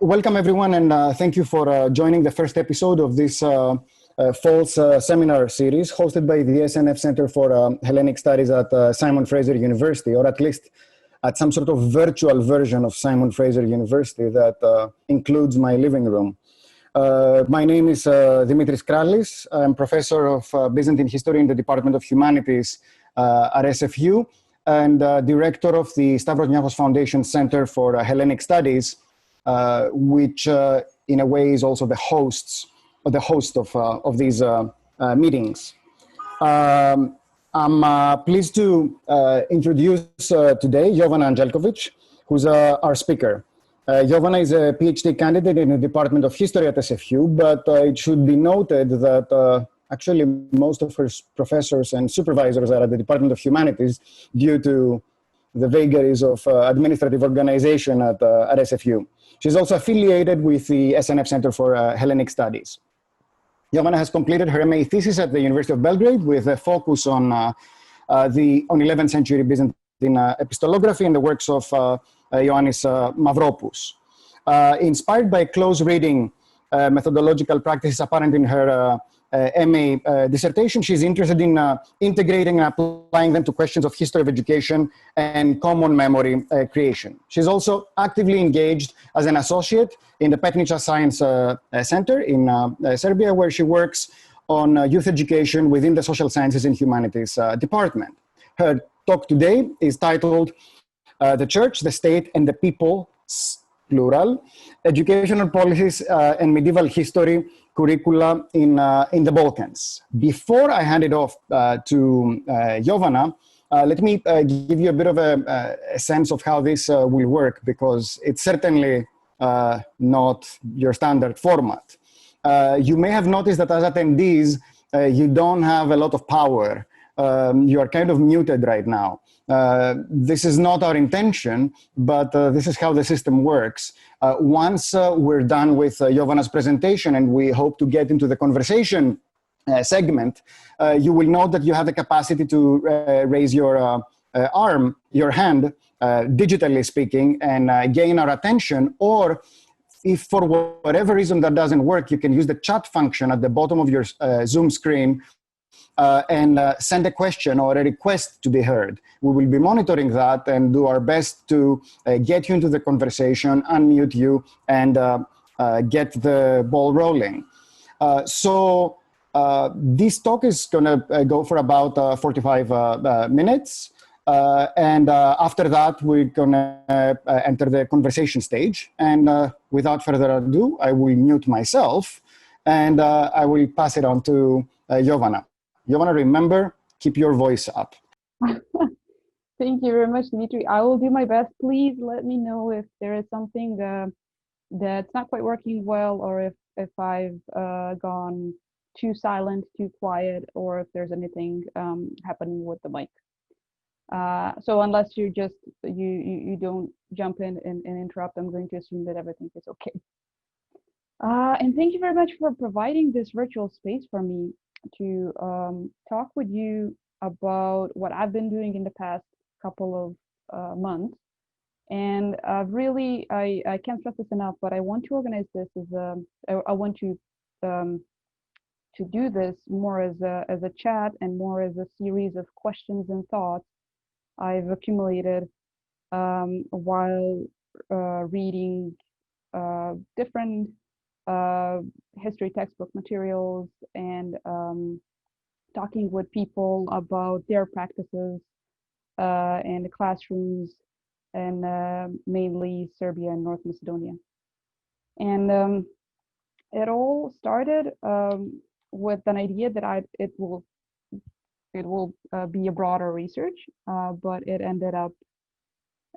Welcome everyone, and thank you for joining the first episode of this false seminar series hosted by the SNF Center for Hellenic Studies at Simon Fraser University, or at least at some sort of virtual version of Simon Fraser University that includes my living room. My name is Dimitris Krallis. I'm professor of Byzantine history in the Department of Humanities at SFU and director of the Stavros Niarchos Foundation Centre for Hellenic Studies, which in a way is also the host of these meetings. I'm pleased to introduce today Jovana Anđelković, who's our speaker. Jovana is a PhD candidate in the Department of History at SFU, but it should be noted that actually most of her professors and supervisors are at the Department of Humanities due to the vagaries of administrative organization at SFU. She's also affiliated with the SNF Center for Hellenic Studies. Jovana has completed her MA thesis at the University of Belgrade with a focus on 11th century Byzantine epistolography and the works of Ioannis Mavropoulos. Inspired by close reading methodological practices apparent in her MA dissertation, she's interested in integrating and applying them to questions of history of education and common memory creation. She's also actively engaged as an associate in the Petnica Science Center in Serbia, where she works on youth education within the Social Sciences and Humanities department. Her talk today is titled The Church, the State, and the People, plural, Educational Policies and Medieval History Curricula in the Balkans. Before I hand it off to Jovana, let me give you a bit of a sense of how this will work, because it's certainly not your standard format. You may have noticed that as attendees, you don't have a lot of power. You are kind of muted right now. This is not our intention, but this is how the system works. Once we're done with Jovana's presentation and we hope to get into the conversation segment, you will note that you have the capacity to raise your your hand, digitally speaking, and gain our attention. Or if for whatever reason that doesn't work, you can use the chat function at the bottom of your Zoom screen and send a question or a request to be heard. We will be monitoring that and do our best to get you into the conversation, unmute you, and get the ball rolling. So this talk is going to go for about 45 minutes. And after that, we're going to enter the conversation stage. And without further ado, I will mute myself and I will pass it on to Jovana. Jovana, remember, keep your voice up. Thank you very much, Dimitri. I will do my best. Please let me know if there is something that's not quite working well, or if I've gone too silent, too quiet, or if there's anything happening with the mic. So unless you just you don't jump in and interrupt, I'm going to assume that everything is okay. And thank you very much for providing this virtual space for me to talk with you about what I've been doing in the past couple of months. And really, I can't stress this enough, but I want to organize this as I want to do this more as a chat and more as a series of questions and thoughts I've accumulated while reading different history textbook materials and talking with people about their practices in the classrooms and mainly Serbia and North Macedonia. And it all started with an idea that it will be a broader research, but it ended up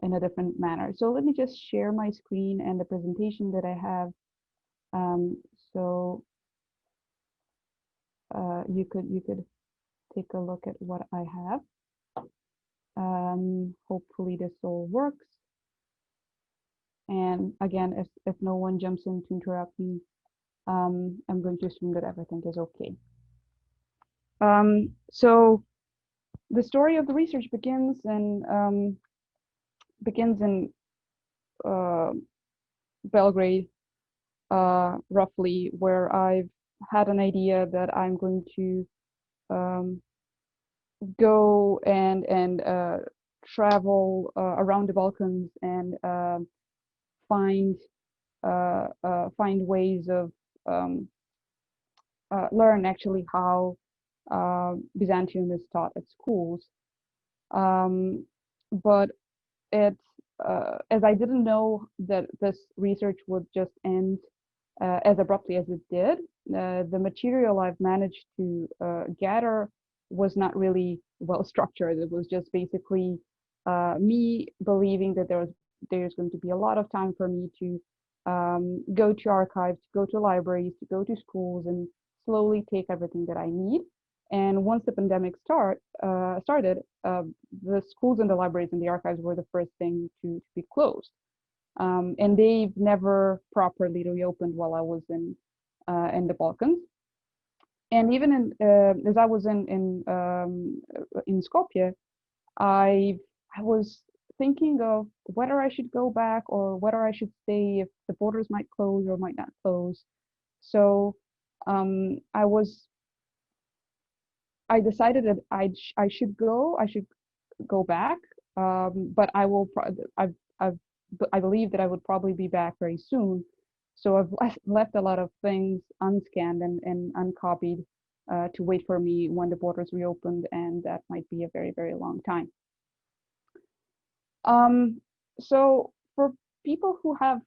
in a different manner. So let me just share my screen and the presentation that I have. So you could take a look at what I have. Hopefully this all works. And again, if no one jumps in to interrupt me, I'm going to assume that everything is okay. So the story of the research begins in Belgrade, roughly, where I've had an idea that I'm going to go and travel around the Balkans and find find ways of learn actually how Byzantium is taught at schools. But it's as I didn't know that this research would just end as abruptly as it did. The material I've managed to gather was not really well structured. It was just basically me believing that there's going to be a lot of time for me to go to archives, to go to libraries, to go to schools, and slowly take everything that I need. And once the pandemic started, the schools and the libraries and the archives were the first thing to be closed. And they've never properly reopened while I was in the Balkans. And even as I was in Skopje, I was thinking of whether I should go back or whether I should stay, if the borders might close or might not close. So I decided that I should go back, but I believe that I would probably be back very soon. So I've left a lot of things unscanned and uncopied to wait for me when the borders reopened, and that might be a very, very long time. So for people who have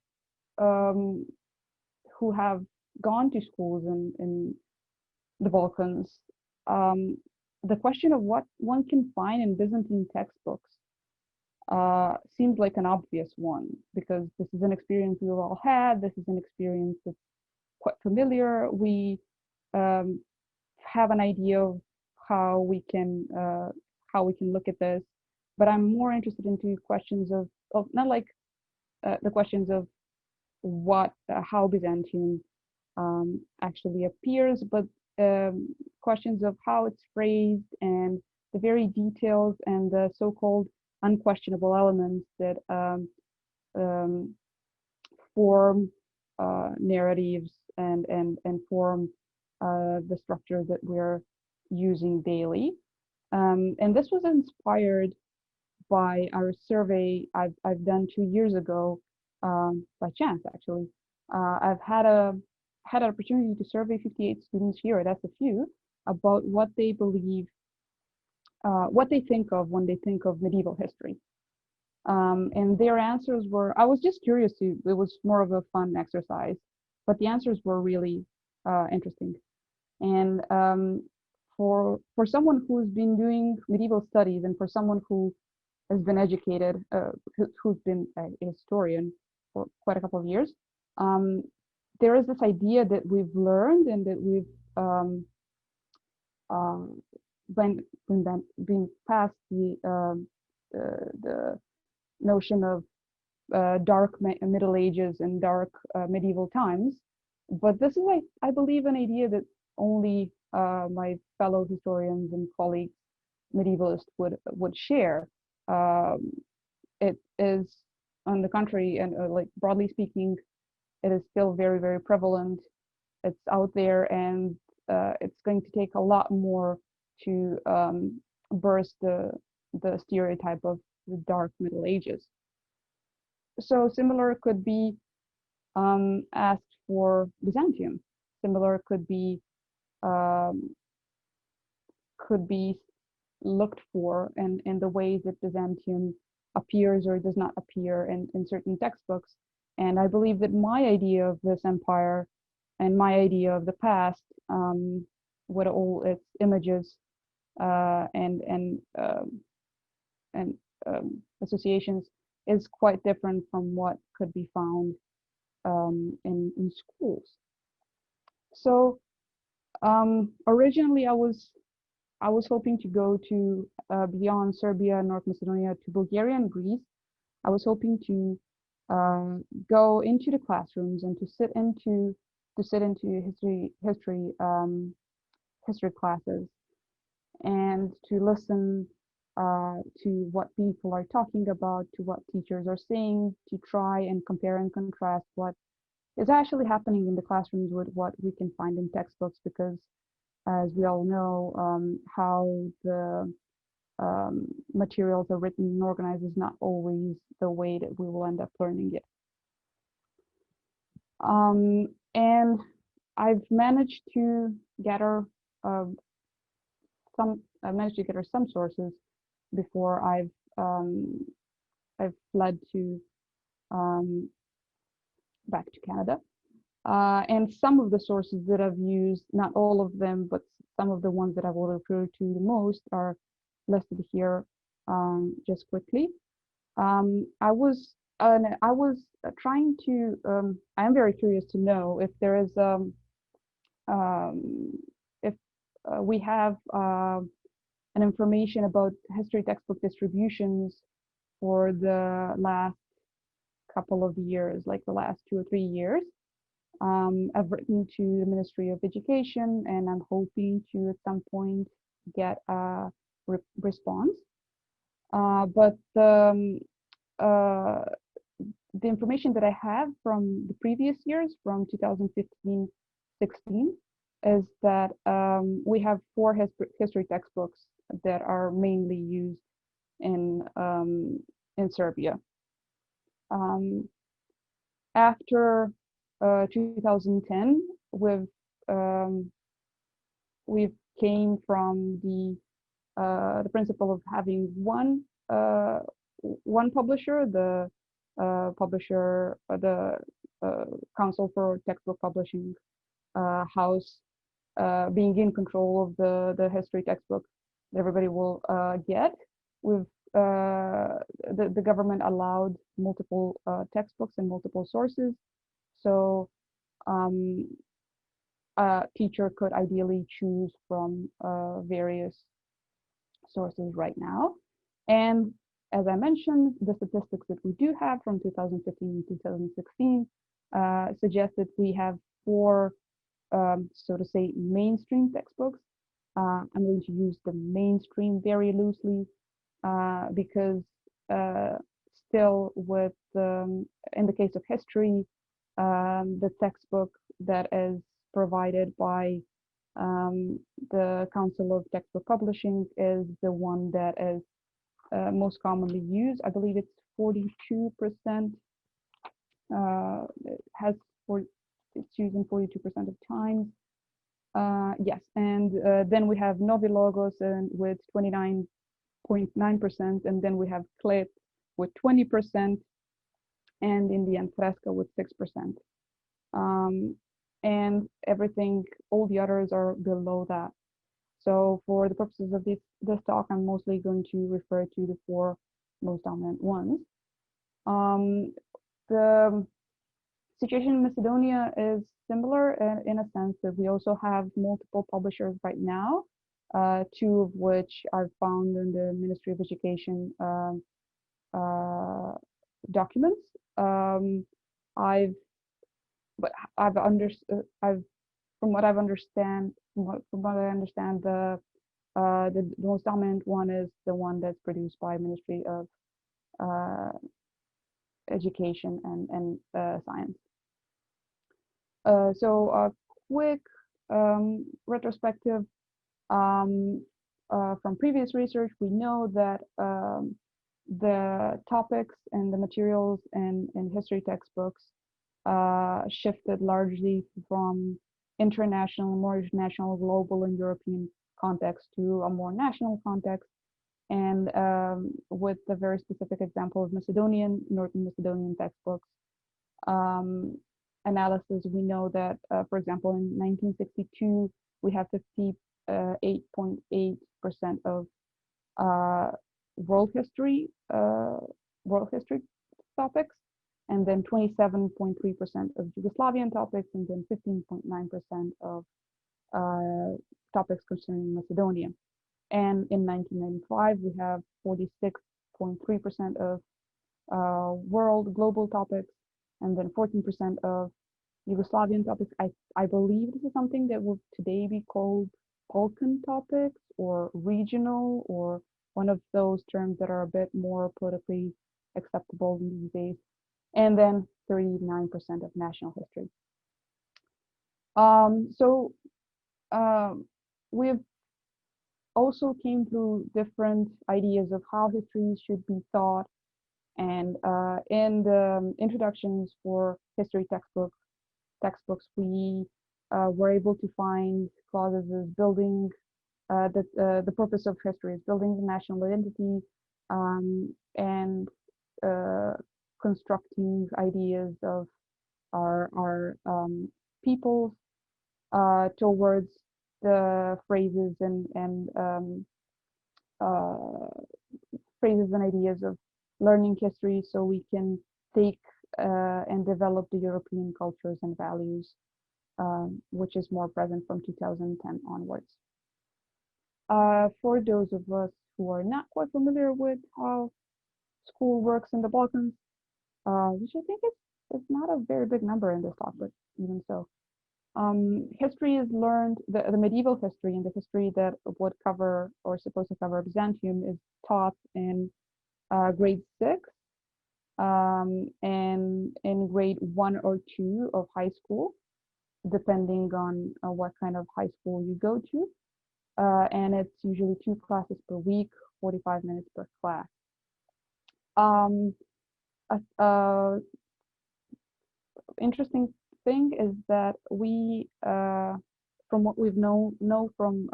gone to schools in the Balkans, the question of what one can find in Byzantine textbooks seems like an obvious one, because this is an experience we've all had. This is an experience that's quite familiar. We have an idea of how we can look at this, but I'm more interested into questions of not like the questions of how Byzantium actually appears, but questions of how it's phrased and the very details and the so-called unquestionable elements that form narratives and form the structure that we're using daily. And this was inspired by our survey I've done 2 years ago, by chance actually. I've had an opportunity to survey 58 students here at SFU about what they believe, what they think of when they think of medieval history. And their answers were, I was just curious it was more of a fun exercise, but the answers were really interesting. And for someone who's been doing medieval studies, and for someone who has been educated, who's been a historian for quite a couple of years, there is this idea that we've learned and that we've been past the notion of dark Middle Ages and dark medieval times. But this is, I believe, an idea that only my fellow historians and colleagues, medievalists, would share. It is, on the contrary, and like broadly speaking, it is still very, very prevalent. It's out there, and it's going to take a lot more to burst the stereotype of the dark Middle Ages. So similar could be asked for Byzantium. Similar could be looked for in the ways that Byzantium appears or does not appear in certain textbooks. And I believe that my idea of this empire and my idea of the past, with all its images and associations, is quite different from what could be found in schools. So originally I was hoping to go to beyond Serbia and North Macedonia to Bulgaria and Greece. I was hoping to go into the classrooms and to sit into history classes and to listen to what people are talking about, to what teachers are saying, to try and compare and contrast what is actually happening in the classrooms with what we can find in textbooks, because as we all know, how the materials are written and organized is not always the way that we will end up learning it. And I've managed to gather some sources before I've fled to back to Canada. And some of the sources that I've used, not all of them, but some of the ones that I will refer to the most are listed here just quickly. I was trying to, I'm very curious to know if there is, if we have an information about history textbook distributions for the last couple of years, like the last 2 or 3 years. I've written to the Ministry of Education, and I'm hoping to at some point get a response. But the information that I have from the previous years, from 2015-16, is that we have 4 history textbooks that are mainly used in Serbia. After 2010, we've came from the principle of having one publisher, the Council for Textbook Publishing House, being in control of the history textbook that everybody will get. We've the government allowed multiple textbooks and multiple sources, so a teacher could ideally choose from various sources right now. And as I mentioned, the statistics that we do have from 2015 to 2016 suggest that we have 4, so to say, mainstream textbooks. I'm going to use the mainstream very loosely because still with, in the case of history, the textbook that is provided by the Council of Textbook Publishing is the one that is most commonly used. I believe it's 42%, it's used in 42% of times. Yes, and then we have Novi Logos and with 29.9%, and then we have Clip with 20%, and in the end Fresca with 6%. And everything, all the others are below that. So for the purposes of this talk, I'm mostly going to refer to the 4 most dominant ones. The situation in Macedonia is similar in a sense that we also have multiple publishers right now, 2 of which I've found in the Ministry of Education documents. From what I understand, the most dominant one is the one that's produced by Ministry of Education and Science. So a quick retrospective from previous research, we know that the topics and the materials in history textbooks shifted largely from international, more international, global, and European context to a more national context. And with the very specific example of Northern Macedonian textbooks analysis, we know that, for example, in 1962, we have 58.8% of world history topics, and then 27.3% of Yugoslavian topics, and then 15.9% of topics concerning Macedonia. And in 1995, we have 46.3% of global topics, and then 14% of Yugoslavian topics. I believe this is something that would today be called Balkan topics or regional or one of those terms that are a bit more politically acceptable these days, and then 39% of national history. We've also came through different ideas of how history should be taught, and in the introductions for history textbooks, we were able to find clauses as building the purpose of history is building the national identity, and constructing ideas of our peoples towards the phrases and phrases and ideas of learning history, so we can take and develop the European cultures and values, which is more present from 2010 onwards. For those of us who are not quite familiar with how school works in the Balkans, which I think is not a very big number in this talk, but even so, history is learned, the medieval history and the history that would cover or supposed to cover Byzantium is taught in grade 6 and in grade 1 or 2 of high school, depending on what kind of high school you go to. And it's usually 2 classes per week, 45 minutes per class. Interesting thing is that we, from what we've know from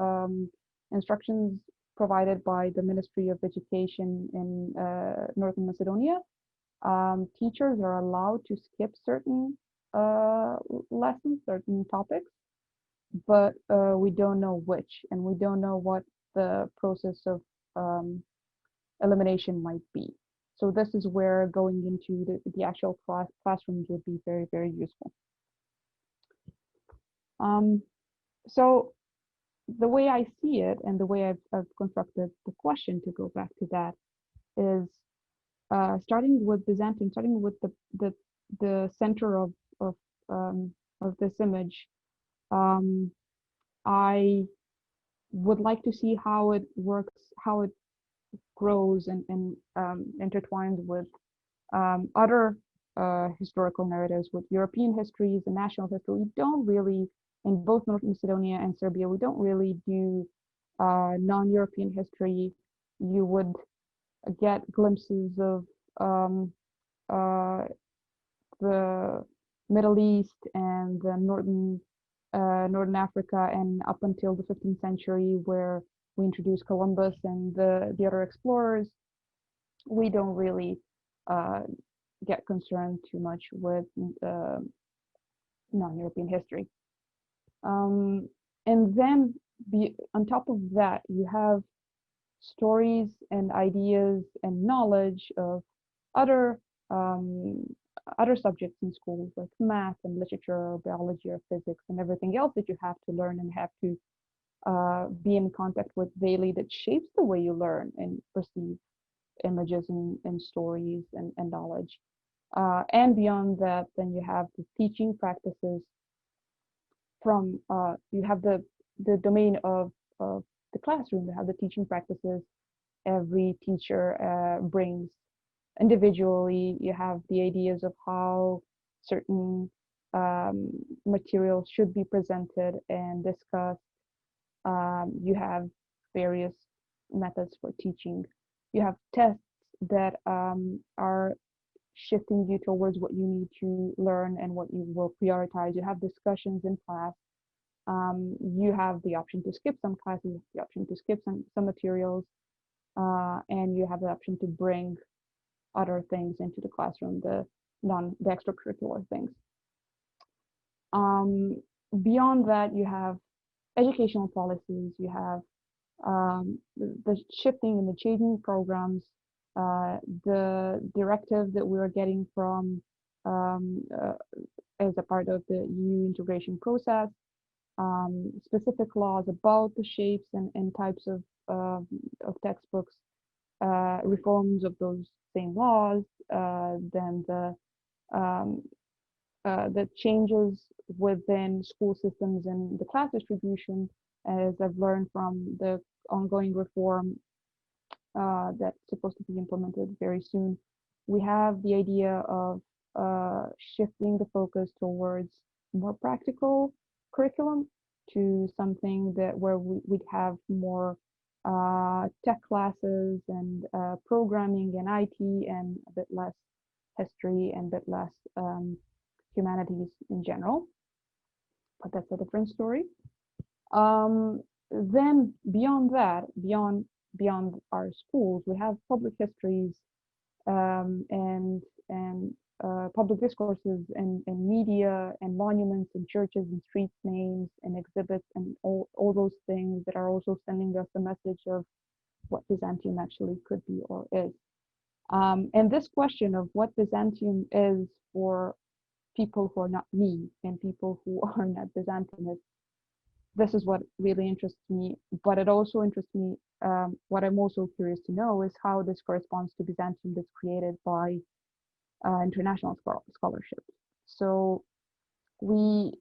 instructions provided by the Ministry of Education in North Macedonia, teachers are allowed to skip certain lessons, certain topics, but we don't know which, and we don't know what the process of elimination might be. So this is where going into the actual classrooms would be very, very useful. So the way I see it, and the way I've constructed the question to go back to that, is starting with Byzantium, starting with the center of this image. I would like to see how it works, how it grows and intertwined with other historical narratives, with European histories and national history. We don't really, in both North Macedonia and Serbia, we don't really do non-European history. You would get glimpses of the Middle East and the Northern Africa, and up until the 15th century, where we introduced Columbus and the other explorers. We don't really get concerned too much with non-European history. And then on top of that, you have stories and ideas and knowledge of other subjects in schools, like math and literature or biology or physics and everything else that you have to learn and have to be in contact with daily, that shapes the way you learn and perceive images and stories and knowledge. And beyond that, then you have the teaching practices from, you have the domain of the classroom. You have the teaching practices every teacher brings individually. You have the ideas of how certain materials should be presented and discussed. You have various methods for teaching. You have tests that are shifting you towards what you need to learn and what you will prioritize. You have discussions in class. You have the option to skip some classes, the option to skip some materials, and you have the option to bring other things into the classroom, the extracurricular things. Beyond that, you have educational policies. You have the shifting and the changing programs, the directive that we are getting from as a part of the EU integration process, specific laws about the shapes and types of textbooks, reforms of those same laws, then the changes within school systems and the class distribution, as I've learned from the ongoing reform that's supposed to be implemented very soon. We have the idea of shifting the focus towards more practical curriculum to something that where we'd have more tech classes and programming and IT and a bit less history and a bit less humanities in general. But that's a different story. Then beyond that, beyond our schools, we have public histories and public discourses and media and monuments and churches and street names and exhibits and all those things that are also sending us a message of what Byzantium actually could be or is. And this question of what Byzantium is for people who are not me and people who are not Byzantinists, this is what really interests me, but it also interests me, what I'm also curious to know is how this corresponds to Byzantium that's created by international scholarship. So we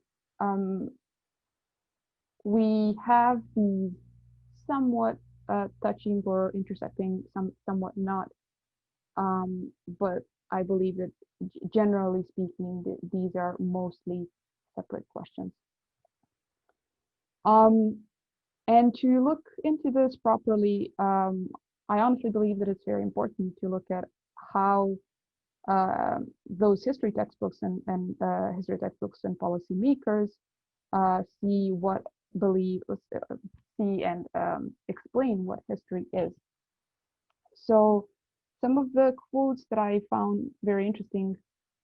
have these somewhat touching or intersecting, somewhat not, but I believe that generally speaking, these are mostly separate questions. And to look into this properly, I honestly believe that it's very important to look at how those history textbooks and history textbooks and policymakers see and explain what history is. So some of the quotes that I found very interesting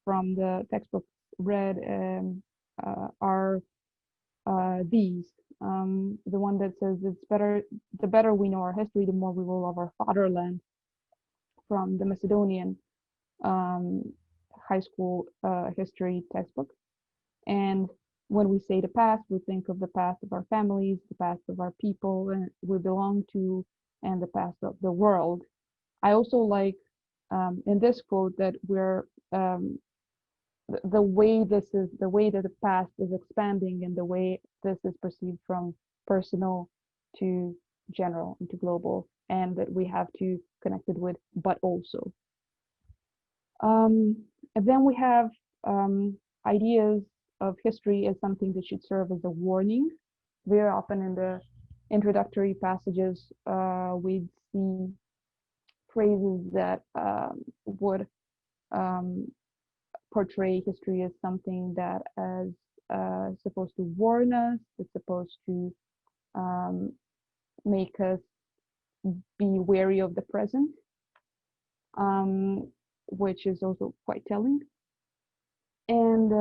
from the textbooks read are these. The one that says the better we know our history, the more we will love our fatherland, from the Macedonian high school history textbook. And when we say the past, we think of the past of our families, the past of our people and we belong to, and the past of the world. I also like in this quote that we're the way that the past is expanding and the way this is perceived from personal to general and to global, and that we have to connect it with but also. And then we have ideas of history as something that should serve as a warning. Very often in the introductory passages, we'd see phrases that would portray history as something that is supposed to warn us, it's supposed to make us be wary of the present, which is also quite telling. And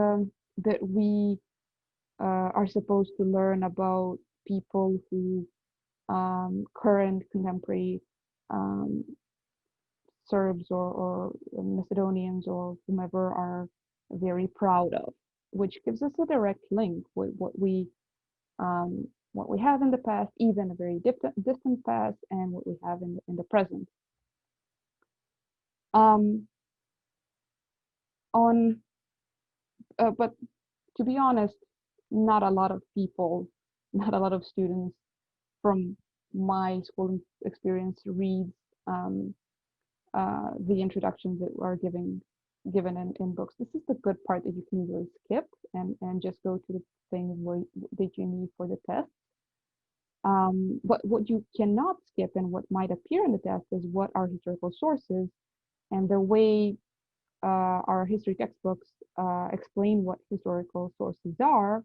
that we are supposed to learn about people who current contemporary Serbs or Macedonians or whomever are very proud of, which gives us a direct link with what we have in the past, even a very distant past, and what we have in the present. But to be honest, not a lot of people, not a lot of students from my school experience read the introductions that are given in books. This is the good part that you can usually skip and just go to the things that you need for the test. But what you cannot skip and what might appear in the test is what are historical sources, and the way our history textbooks explain what historical sources are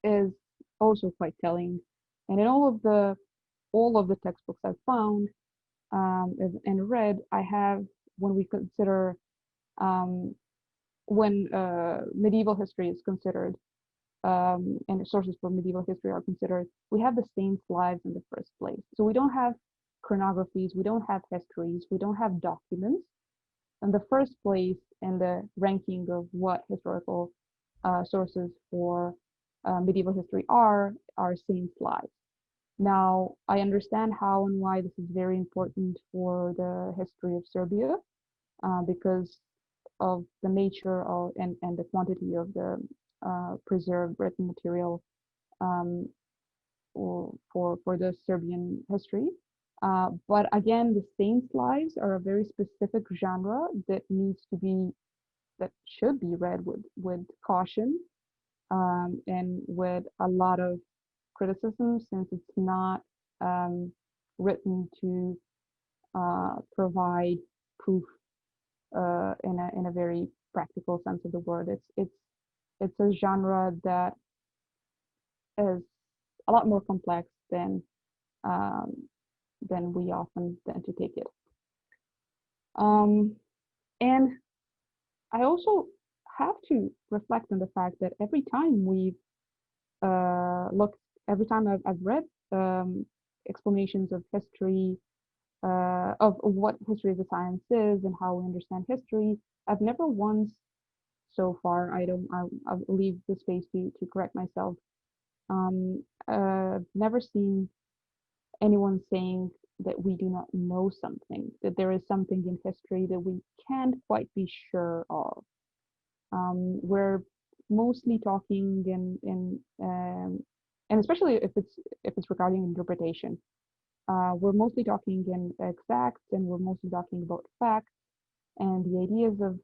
is also quite telling. And in all of the textbooks I've found and read, I have, when we consider when medieval history is considered and sources for medieval history are considered, we have the saints' lives in the first place. So we don't have chronographies, we don't have histories, we don't have documents. In the first place in the ranking of what historical sources for medieval history are saints' lives. Now, I understand how and why this is very important for the history of Serbia, because of the nature of and the quantity of the preserved written material for the Serbian history. But again, the saints' lives are a very specific genre that should be read with caution, and with a lot of criticism, since it's not written to provide proof in a very practical sense of the word. It's a genre that is a lot more complex um, than we often tend to take it. And I also have to reflect on the fact that every time every time I've read explanations of history, of what history as a science is and how we understand history, I've never once so far, I'll leave the space to correct myself, never seen anyone saying that we do not know something, that there is something in history that we can't quite be sure of. We're mostly talking and especially if it's regarding interpretation, we're mostly talking in exacts, and we're mostly talking about facts, and the ideas of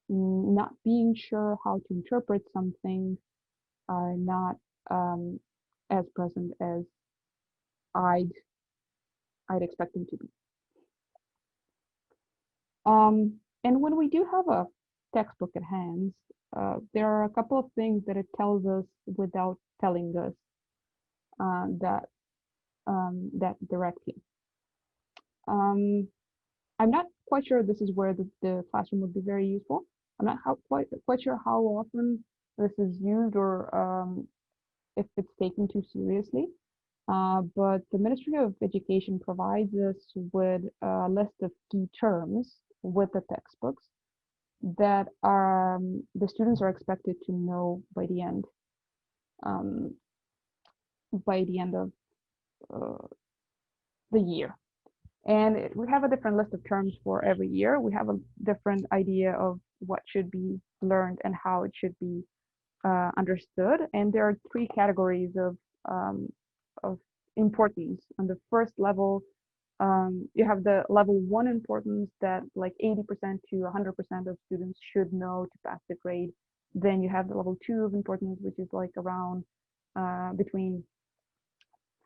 not being sure how to interpret something are not as present as I'd expect them to be. And when we do have a textbook at hand, there are a couple of things that it tells us without telling us that directly. I'm not quite sure this is where the classroom would be very useful. I'm not quite sure how often this is used, or if it's taken too seriously. But the Ministry of Education provides us with a list of key terms with the textbooks that the students are expected to know by the end of the year. And we have a different list of terms for every year. We have a different idea of what should be learned and how it should be understood. And there are three categories of importance. On the first level, you have the level 1 importance that like 80% to 100% of students should know to pass the grade. Then you have the level 2 of importance, which is like around between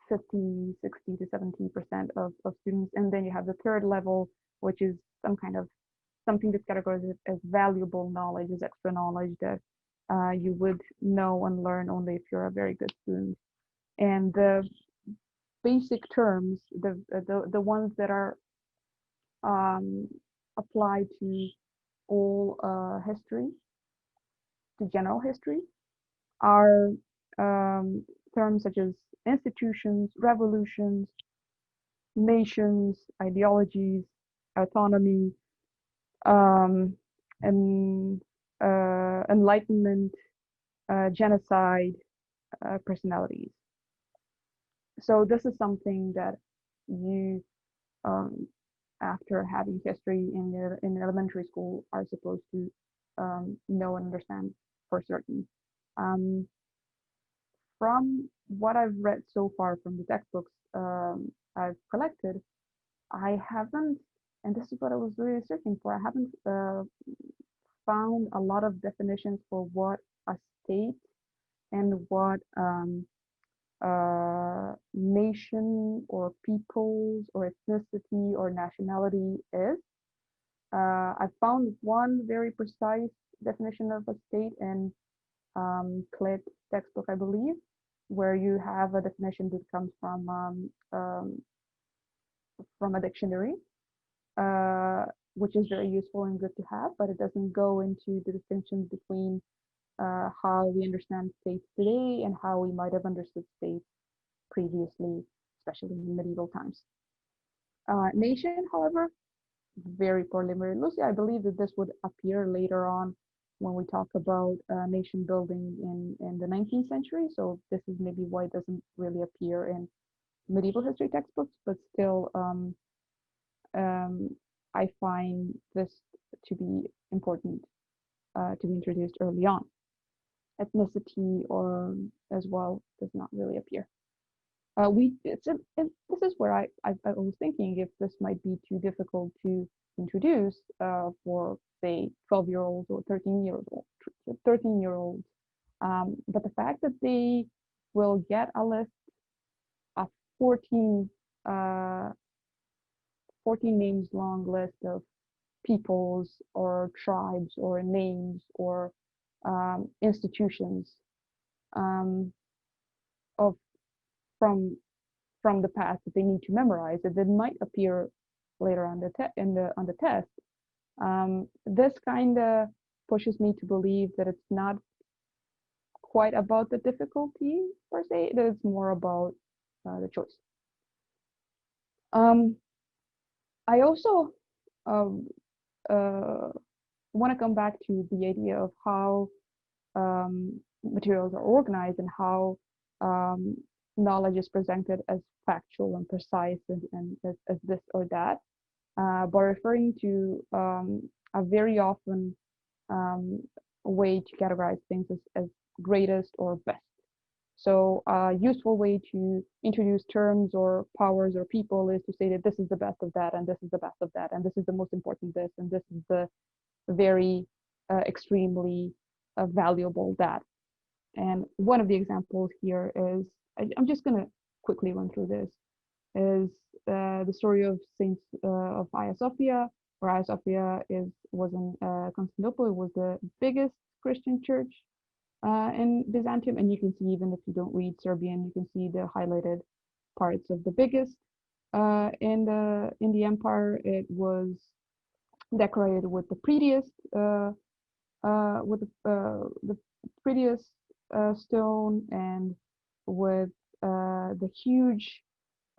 50, 60 to 70% of students. And then you have the third level, which is something that's categorized as valuable knowledge, as extra knowledge that you would know and learn only if you're a very good student. And the basic terms, the ones that are applied to all history, to general history, are terms such as institutions, revolutions, nations, ideologies, autonomy, and enlightenment, genocide, personalities. So this is something that you, after having history in elementary school, are supposed to know and understand for certain. From what I've read so far from the textbooks I've collected, I haven't, and this is what I was really searching for, I haven't found a lot of definitions for what a state and what nation or peoples or ethnicity or nationality is. I found one very precise definition of a state in Clit's textbook, I believe, where you have a definition that comes from a dictionary, which is very useful and good to have, but it doesn't go into the distinctions between how we understand states today and how we might have understood states previously, especially in medieval times. Nation, however, very poorly written. Lucy, I believe that this would appear later on when we talk about nation building in the 19th century. So this is maybe why it doesn't really appear in medieval history textbooks, but still I find this to be important to be introduced early on. Ethnicity or as well does not really appear. this is where I was thinking if this might be too difficult to introduce for say 12-year-olds or 13-year-olds. But the fact that they will get a list of 14 names long list of peoples or tribes or names or institutions of from the past that they need to memorize that might appear later on on the test. This kind of pushes me to believe that it's not quite about the difficulty per se, that it's more about the choice. I also want to come back to the idea of how materials are organized and how knowledge is presented as factual and precise and as this or that, by referring to a very often way to categorize things as greatest or best. So a useful way to introduce terms or powers or people is to say that this is the best of that, and this is the best of that, and this is the most important this, and this is the very extremely valuable that. And one of the examples here is, I'm just going to quickly run through this, is the story of Saint of Hagia Sophia, where Hagia Sophia was in Constantinople. It was the biggest Christian church in Byzantium, and you can see, even if you don't read Serbian, you can see the highlighted parts of the biggest in the empire. It was decorated with the prettiest stone, and with the huge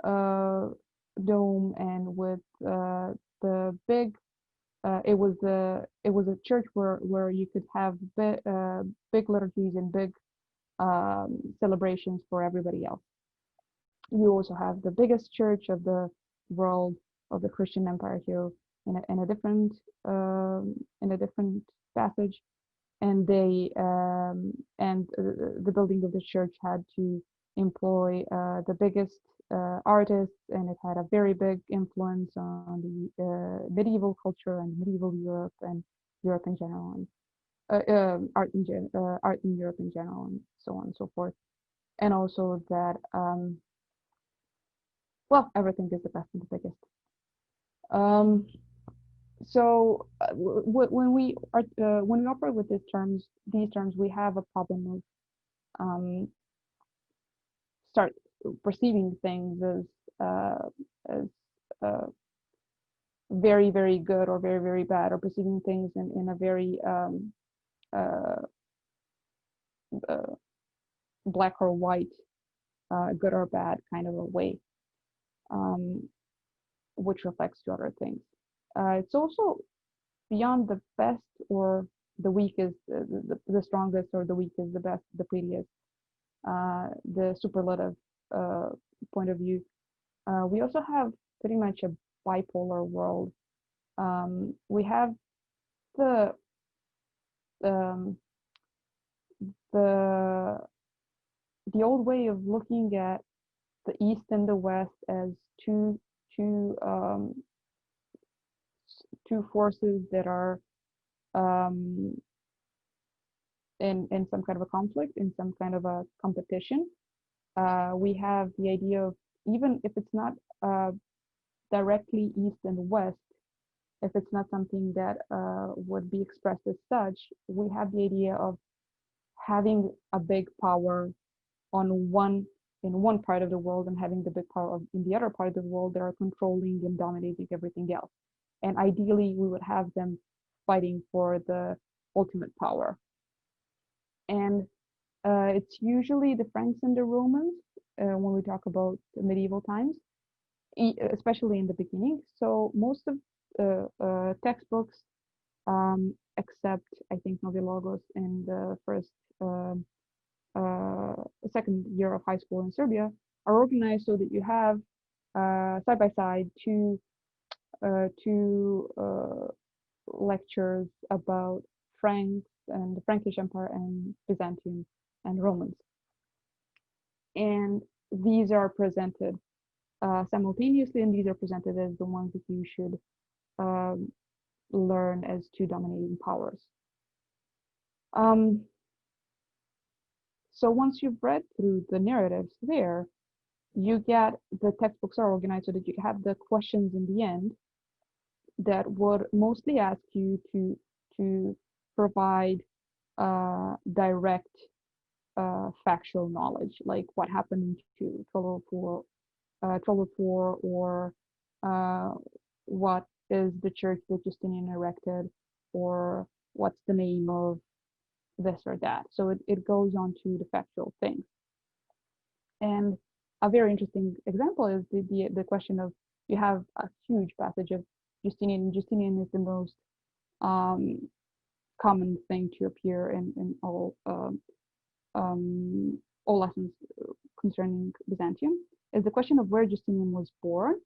dome, and with the big. It was a church where you could have big liturgies and big celebrations for everybody else. You also have the biggest church of the world, of the Christian Empire here, in a different passage, and the building of the church had to employ the biggest artists, and it had a very big influence on the medieval culture and medieval Europe and Europe in general, and art in Europe in general, and so on and so forth. And also that well, everything is the best and the biggest. So when we operate with these terms, we have a problem of start perceiving things as very, very good or very, very bad, or perceiving things in a very black or white, good or bad kind of a way, which reflects to other things. It's also beyond the best or the weakest, the strongest or the weakest, the best, the prettiest, the superlative point of view. We also have pretty much a bipolar world. We have the old way of looking at the East and the West as two forces that are in some kind of a conflict, in some kind of a competition. We have the idea of, even if it's not directly East and West, if it's not something that would be expressed as such, we have the idea of having a big power in one part of the world, and having the big power in the other part of the world that are controlling and dominating everything else. And ideally, we would have them fighting for the ultimate power. And it's usually the Franks and the Romans when we talk about the medieval times, especially in the beginning. So most of textbooks, except I think Novilogos in the second year of high school in Serbia, are organized so that you have side by side two lectures about Franks and the Frankish Empire and Byzantium and Romans. And these are presented simultaneously, and these are presented as the ones that you should learn as two dominating powers. So once you've read through the narratives there, you get the textbooks are organized so that you have the questions in the end that would mostly ask you to provide direct factual knowledge, like what happened to 1204, or what is the church that Justinian erected, or what's the name of this or that. So it goes on to the factual things. And a very interesting example is the question of, you have a huge passage of Justinian, and Justinian is the most common thing to appear in all lessons concerning Byzantium, is the question of where Justinian was born.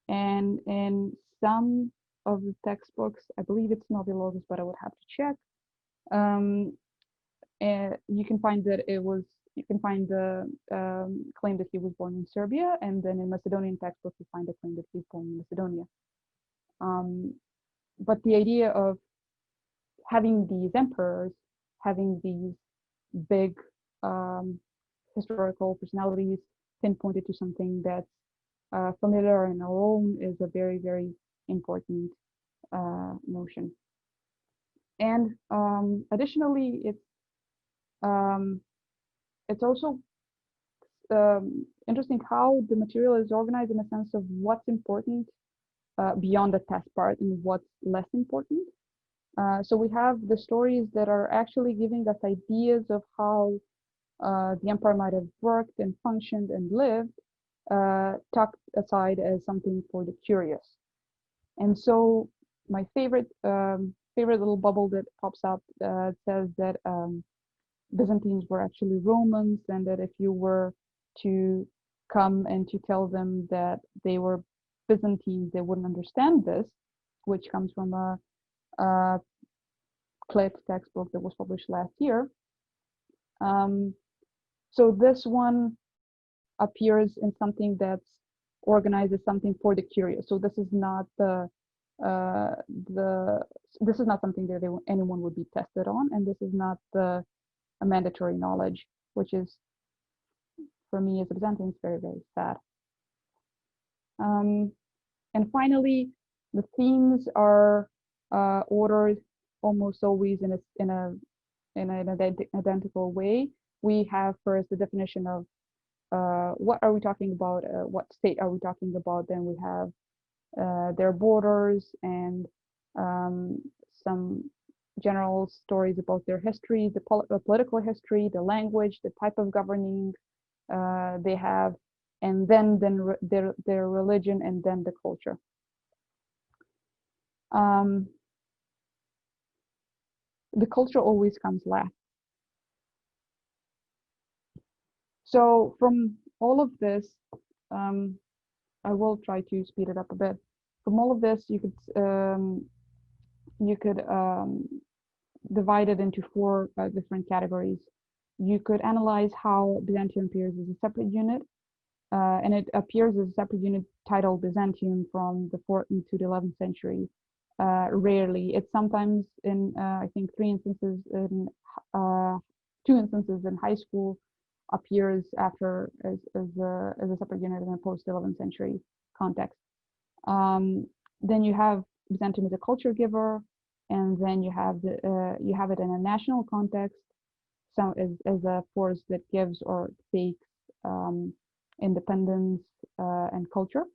And in some of the textbooks, I believe it's Novilogus, but I would have to check. You can find that you can find the claim that he was born in Serbia, and then in Macedonian textbooks you find the claim that he was born in Macedonia. But the idea of having these emperors, having these big historical personalities pinpointed to something that's familiar in our own, is a very, very important notion. And additionally, it's also interesting how the material is organized in a sense of what's important beyond the test part and what's less important. So we have the stories that are actually giving us ideas of how the empire might have worked and functioned and lived, tucked aside as something for the curious. And so my favorite little bubble that pops up says that Byzantines were actually Romans, and that if you were to come and to tell them that they were Byzantines, they wouldn't understand this, which comes from a Clet textbook that was published last year. So this one appears in something that's organized as something for the curious. So this is not this is not something that anyone would be tested on, and this is not a mandatory knowledge, which is, for me as a Byzantine, it's very, very sad. And finally, the themes are ordered almost always in an identical way. We have first the definition of what are we talking about, what state are we talking about. Then we have their borders and some general stories about their history, the political history, the language, the type of governing they have, and then their religion, and then the culture. The culture always comes last. So from all of this, I will try to speed it up a bit. From all of this, you could divide it into four different categories. You could analyze how Byzantium appears as a separate unit, and it appears as a separate unit titled Byzantium from the 4th into the 11th century. Rarely, it's sometimes in I think 2 instances in high school appears after as a separate unit in a post 11th century context. Then you have Byzantium as a culture giver, and then you have it in a national context, so as a force that gives or takes independence and culture.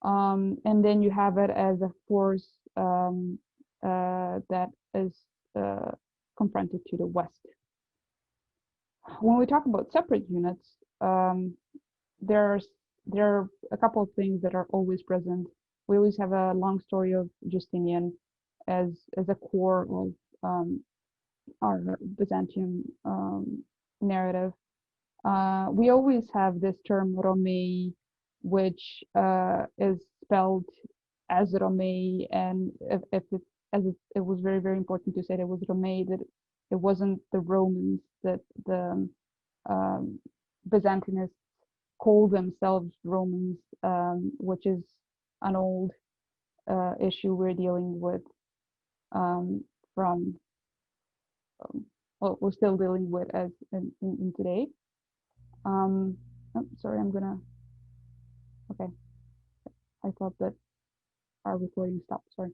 And then you have it as a force that is confronted to the West. When we talk about separate units, there are a couple of things that are always present. We always have a long story of Justinian as a core of our Byzantium narrative. We always have this term Romei, which is spelled as Romei, and it was very, very important to say that it was Romei, that it wasn't the Romans, that the Byzantinists call themselves Romans, which is an old issue we're dealing with from well, we're still dealing with as in today. Oh, sorry, okay. I thought that our recording stopped, sorry.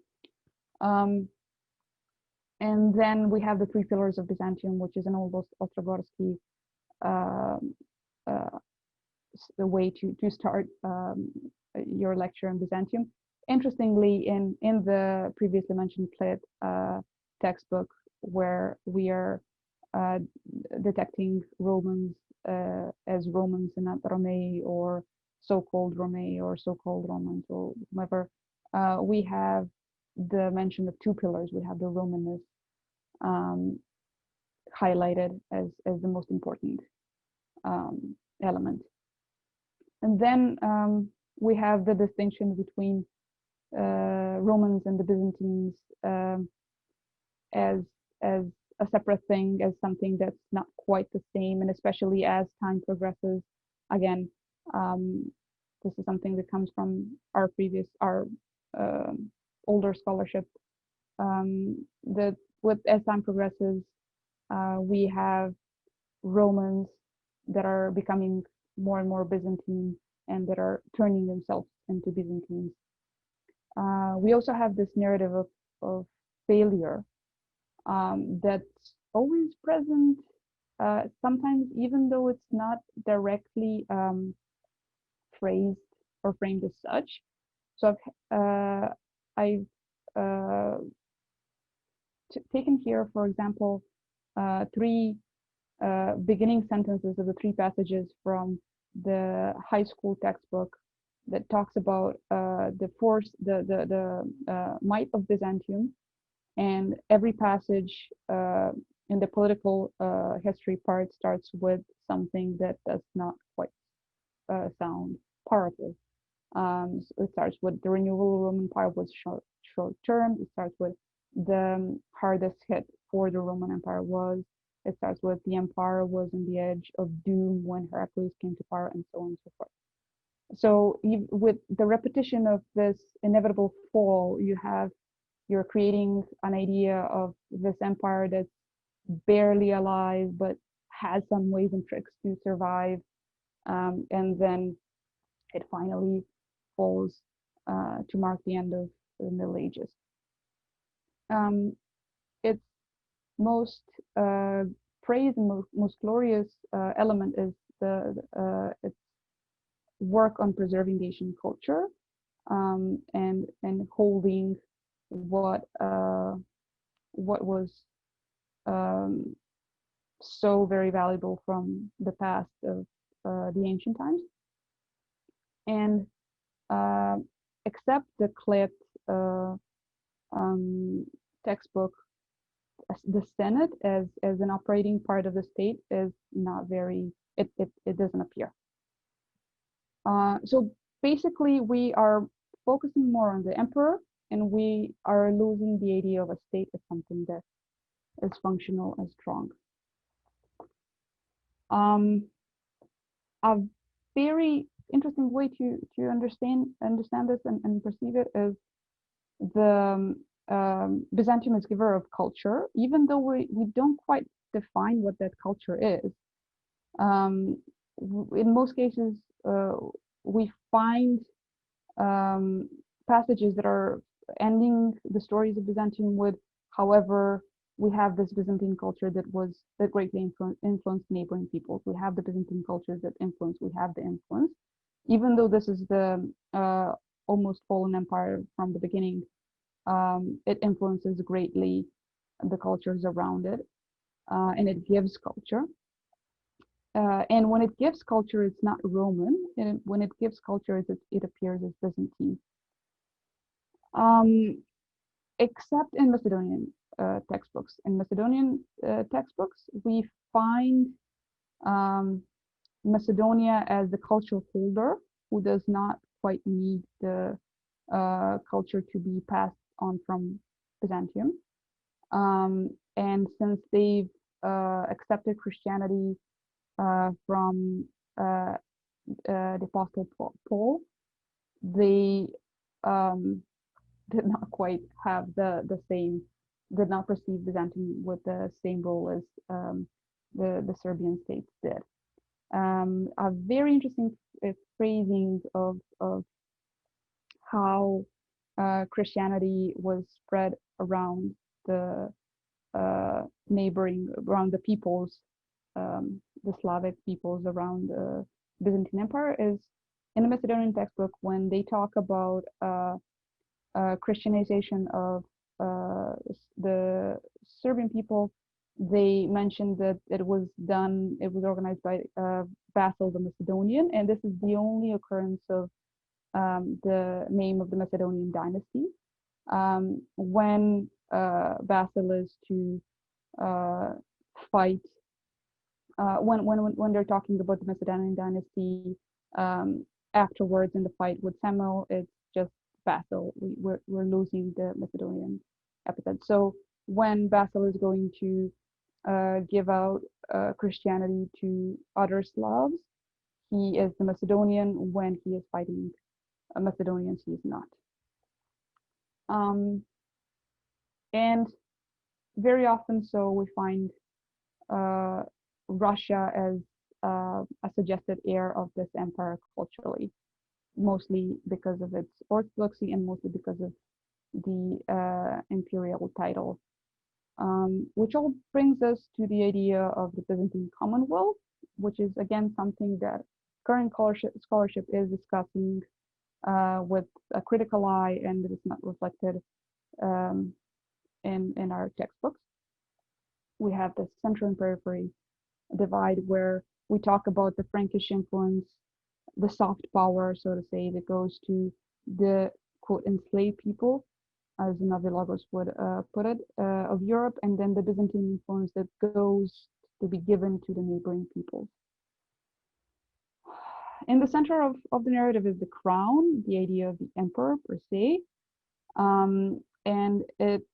And then we have the three pillars of Byzantium, which is an old Ostrogorsky the way to start your lecture in Byzantium. Interestingly, in the previously mentioned Pled textbook, where we are detecting Romans as Romans and not Romei, or so-called Romei, or so-called Romans, or whomever, we have the mention of two pillars. We have the Romanness highlighted as the most important element. And then we have the distinction between Romans and the Byzantines as a separate thing, as something that's not quite the same, and especially as time progresses. Again, this is something that comes from our older scholarship. That as time progresses, we have Romans that are becoming more and more Byzantine, and that are turning themselves into Byzantines. We also have this narrative of failure that's always present, sometimes even though it's not directly phrased or framed as such. So I've taken here, for example, three beginning sentences of the three passages from the high school textbook that talks about the might of Byzantium, and every passage in the political history part starts with something that does not quite sound powerful. So it starts with the renewal of the Roman Empire was short term. It starts with the hardest hit for the Roman Empire was. It starts with the empire was on the edge of doom when Heraclius came to power, and so on and so forth. So with the repetition of this inevitable fall, you're creating an idea of this empire that's barely alive, but has some ways and tricks to survive. And then it finally falls to mark the end of the Middle Ages. Its most praised and most glorious element is its work on preserving the Asian culture and holding what was so very valuable from the past of the ancient times. And except the Klet textbook, the Senate as an operating part of the state is not very, it doesn't appear. So basically we are focusing more on the emperor, and we are losing the idea of a state as something that is functional and strong. A very interesting way to understand this and perceive it is the Byzantium is giver of culture, even though we don't quite define what that culture is. In most cases, we find passages that are ending the stories of Byzantium with, however, we have this Byzantine culture that greatly influenced neighboring peoples. We have the Byzantine culture that we have the influence. Even though this is the almost fallen empire from the beginning, it influences greatly the cultures around it, and it gives culture. And when it gives culture, it's not Roman. And when it gives culture, it appears as Byzantine. Except in Macedonian textbooks. In Macedonian textbooks, we find Macedonia as the cultural holder who does not quite need the culture to be passed on from Byzantium. And since they've accepted Christianity from the Apostle Paul, they did not quite have the same, did not perceive Byzantium with the same role as the Serbian states did. A very interesting phrasing of how Christianity was spread around the around the peoples, the Slavic peoples around the Byzantine Empire, is in the Macedonian textbook when they talk about Christianization of the Serbian people. They mentioned that it was organized by Basil the Macedonian, and this is the only occurrence of the name of the Macedonian dynasty. When Basil is to fight, when they're talking about the Macedonian dynasty, afterwards in the fight with Samuel, it's just Basil. We're losing the Macedonian epithet. So when Basil is going to give out Christianity to other Slavs, he is the Macedonian. When he is fighting Macedonians, he is not. And very often so we find Russia as a suggested heir of this empire culturally, mostly because of its orthodoxy and mostly because of the imperial title. Which all brings us to the idea of the Byzantine Commonwealth, which is again something that current scholarship is discussing with a critical eye, and it is not reflected in our textbooks. We have the central and periphery divide where we talk about the Frankish influence, the soft power, so to say, that goes to the quote enslaved people, as Navilogos would put it, of Europe, and then the Byzantine influence that goes to be given to the neighboring peoples. In the center of the narrative is the crown, the idea of the emperor per se, and it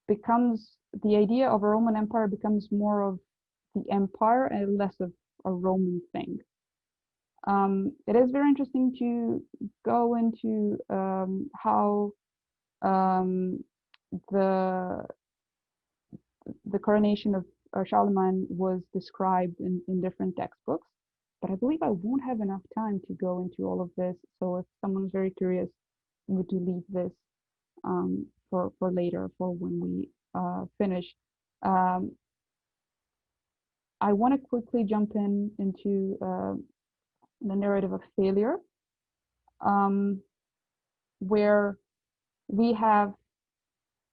becomes, the idea of a Roman empire becomes more of the empire and less of a Roman thing. It is very interesting to go into how the coronation of Charlemagne was described in different textbooks, but I believe I won't have enough time to go into all of this. So if someone's very curious, we would leave this for later, for when we finish. I want to quickly jump into the narrative of failure, where we have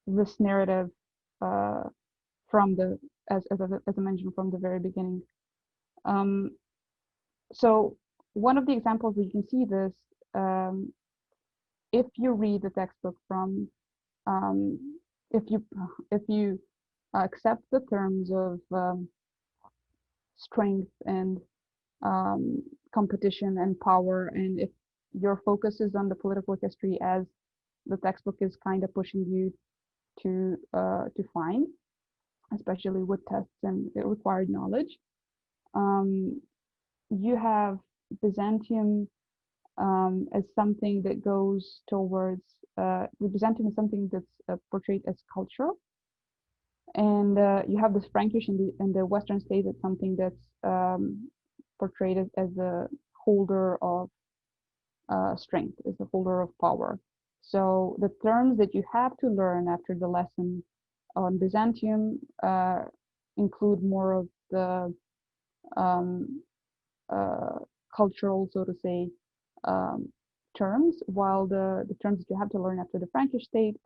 this narrative from the, as I mentioned, from the very beginning. So one of the examples we can see this, if you read the textbook from, if you accept the terms of strength and competition and power, and if your focus is on the political history as the textbook is kind of pushing you to find, especially with tests and required knowledge, you have Byzantium as something that goes towards, the Byzantium is something that's portrayed as cultural, and you have this Frankish and the Western state as something that's portrayed as a holder of strength, as a holder of power. So the terms that you have to learn after the lesson on Byzantium include more of the cultural, so to say, terms, while the terms that you have to learn after the Frankish state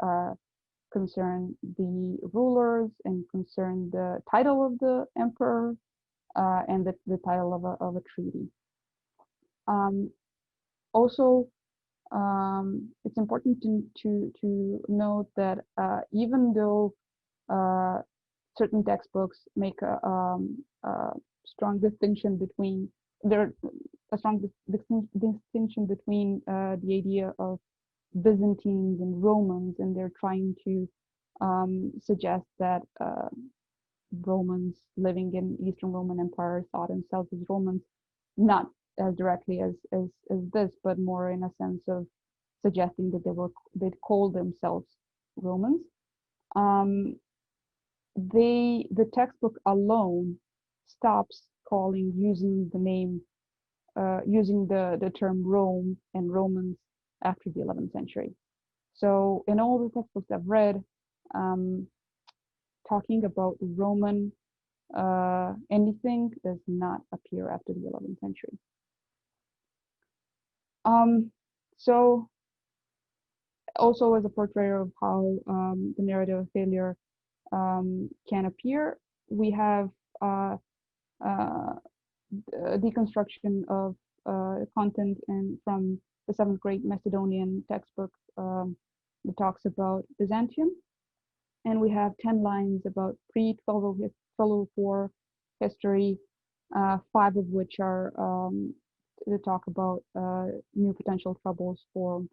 concern the rulers and concern the title of the emperor and the title of a treaty. Also, it's important to note that even though certain textbooks make a strong distinction between, distinction between the idea of Byzantines and Romans, and they're trying to suggest that Romans living in Eastern Roman Empire saw themselves as Romans, not as directly as this, but more in a sense of suggesting that they'd call themselves Romans. The textbook alone stops using the name, using the term Rome and Romans after the 11th century. So in all the textbooks I've read, talking about Roman anything does not appear after the 11th century. So also as a portrayal of how the narrative of failure can appear, we have a deconstruction of content from the 7th grade Macedonian textbook that talks about Byzantium. And we have 10 lines about pre-1204 history, 5 of which are to talk about new potential troubles from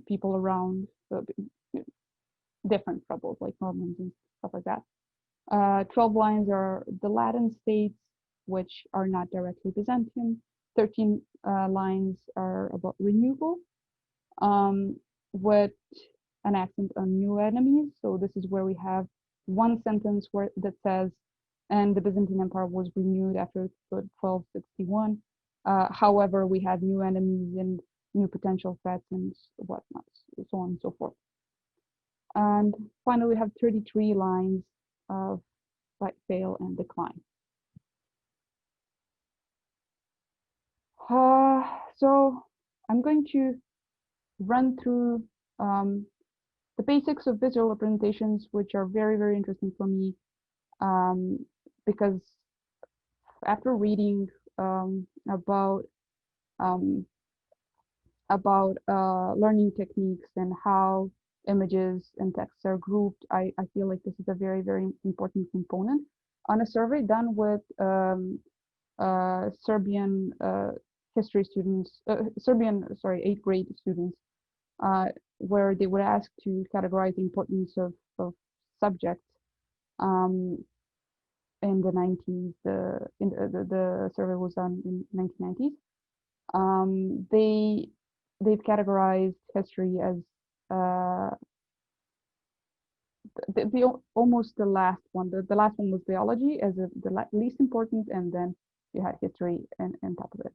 people around, different troubles like Normans and stuff like that. 12 lines are the Latin states, which are not directly Byzantium. 13 lines are about renewal, with an accent on new enemies. So this is where we have one sentence that says, and the Byzantine Empire was renewed after 1261. However, we had new enemies and new potential threats and whatnot, so on and so forth. And finally, we have 33 lines of fight, fail, and decline. So I'm going to run through the basics of visual representations, which are very, very interesting for me, because after reading about learning techniques and how images and texts are grouped, I feel like this is a very, very important component. On a survey done with Serbian history students, 8th grade students, where they were asked to categorize the importance of subjects in the 90s. The survey was done in 1990s. They've categorized history as almost the last one. The last one was biology as the least important, and then you had history and top of it.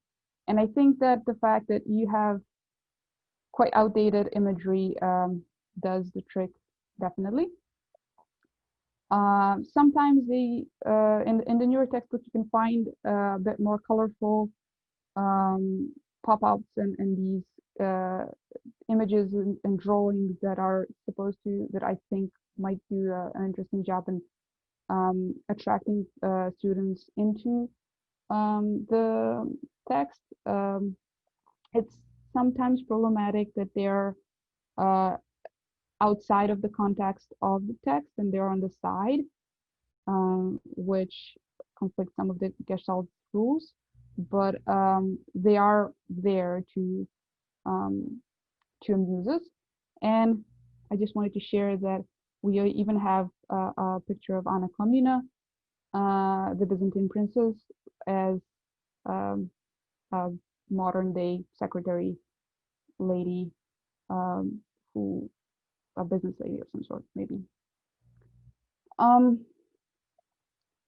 And I think that the fact that you have quite outdated imagery does the trick, definitely. Sometimes in the newer textbook you can find a bit more colorful pop-ups and these images and drawings that I think might do an interesting job in attracting students into the text. It's sometimes problematic that they're outside of the context of the text and they're on the side, which conflicts some of the Gestalt rules, but they are there to amuse us. And I just wanted to share that we even have a picture of Anna Komnena, the Byzantine princess, as a modern day secretary lady, who a business lady of some sort, maybe.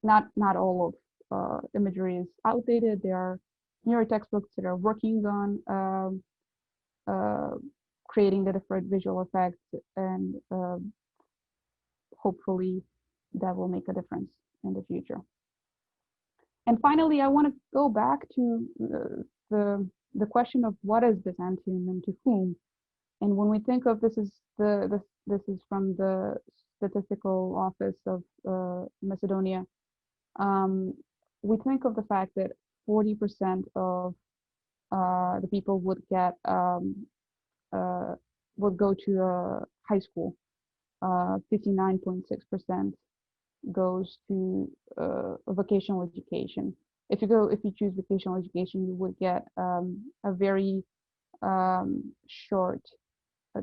Not all of imagery is outdated. There are newer textbooks that are working on creating the different visual effects, and hopefully that will make a difference in the future. And finally, I want to go back to the question of what is Byzantium and to whom. And when we think of this is from the Statistical Office of Macedonia, we think of the fact that 40% of the people would go to a high school. 59.6% goes to vocational education. If you choose vocational education, you would get a very short,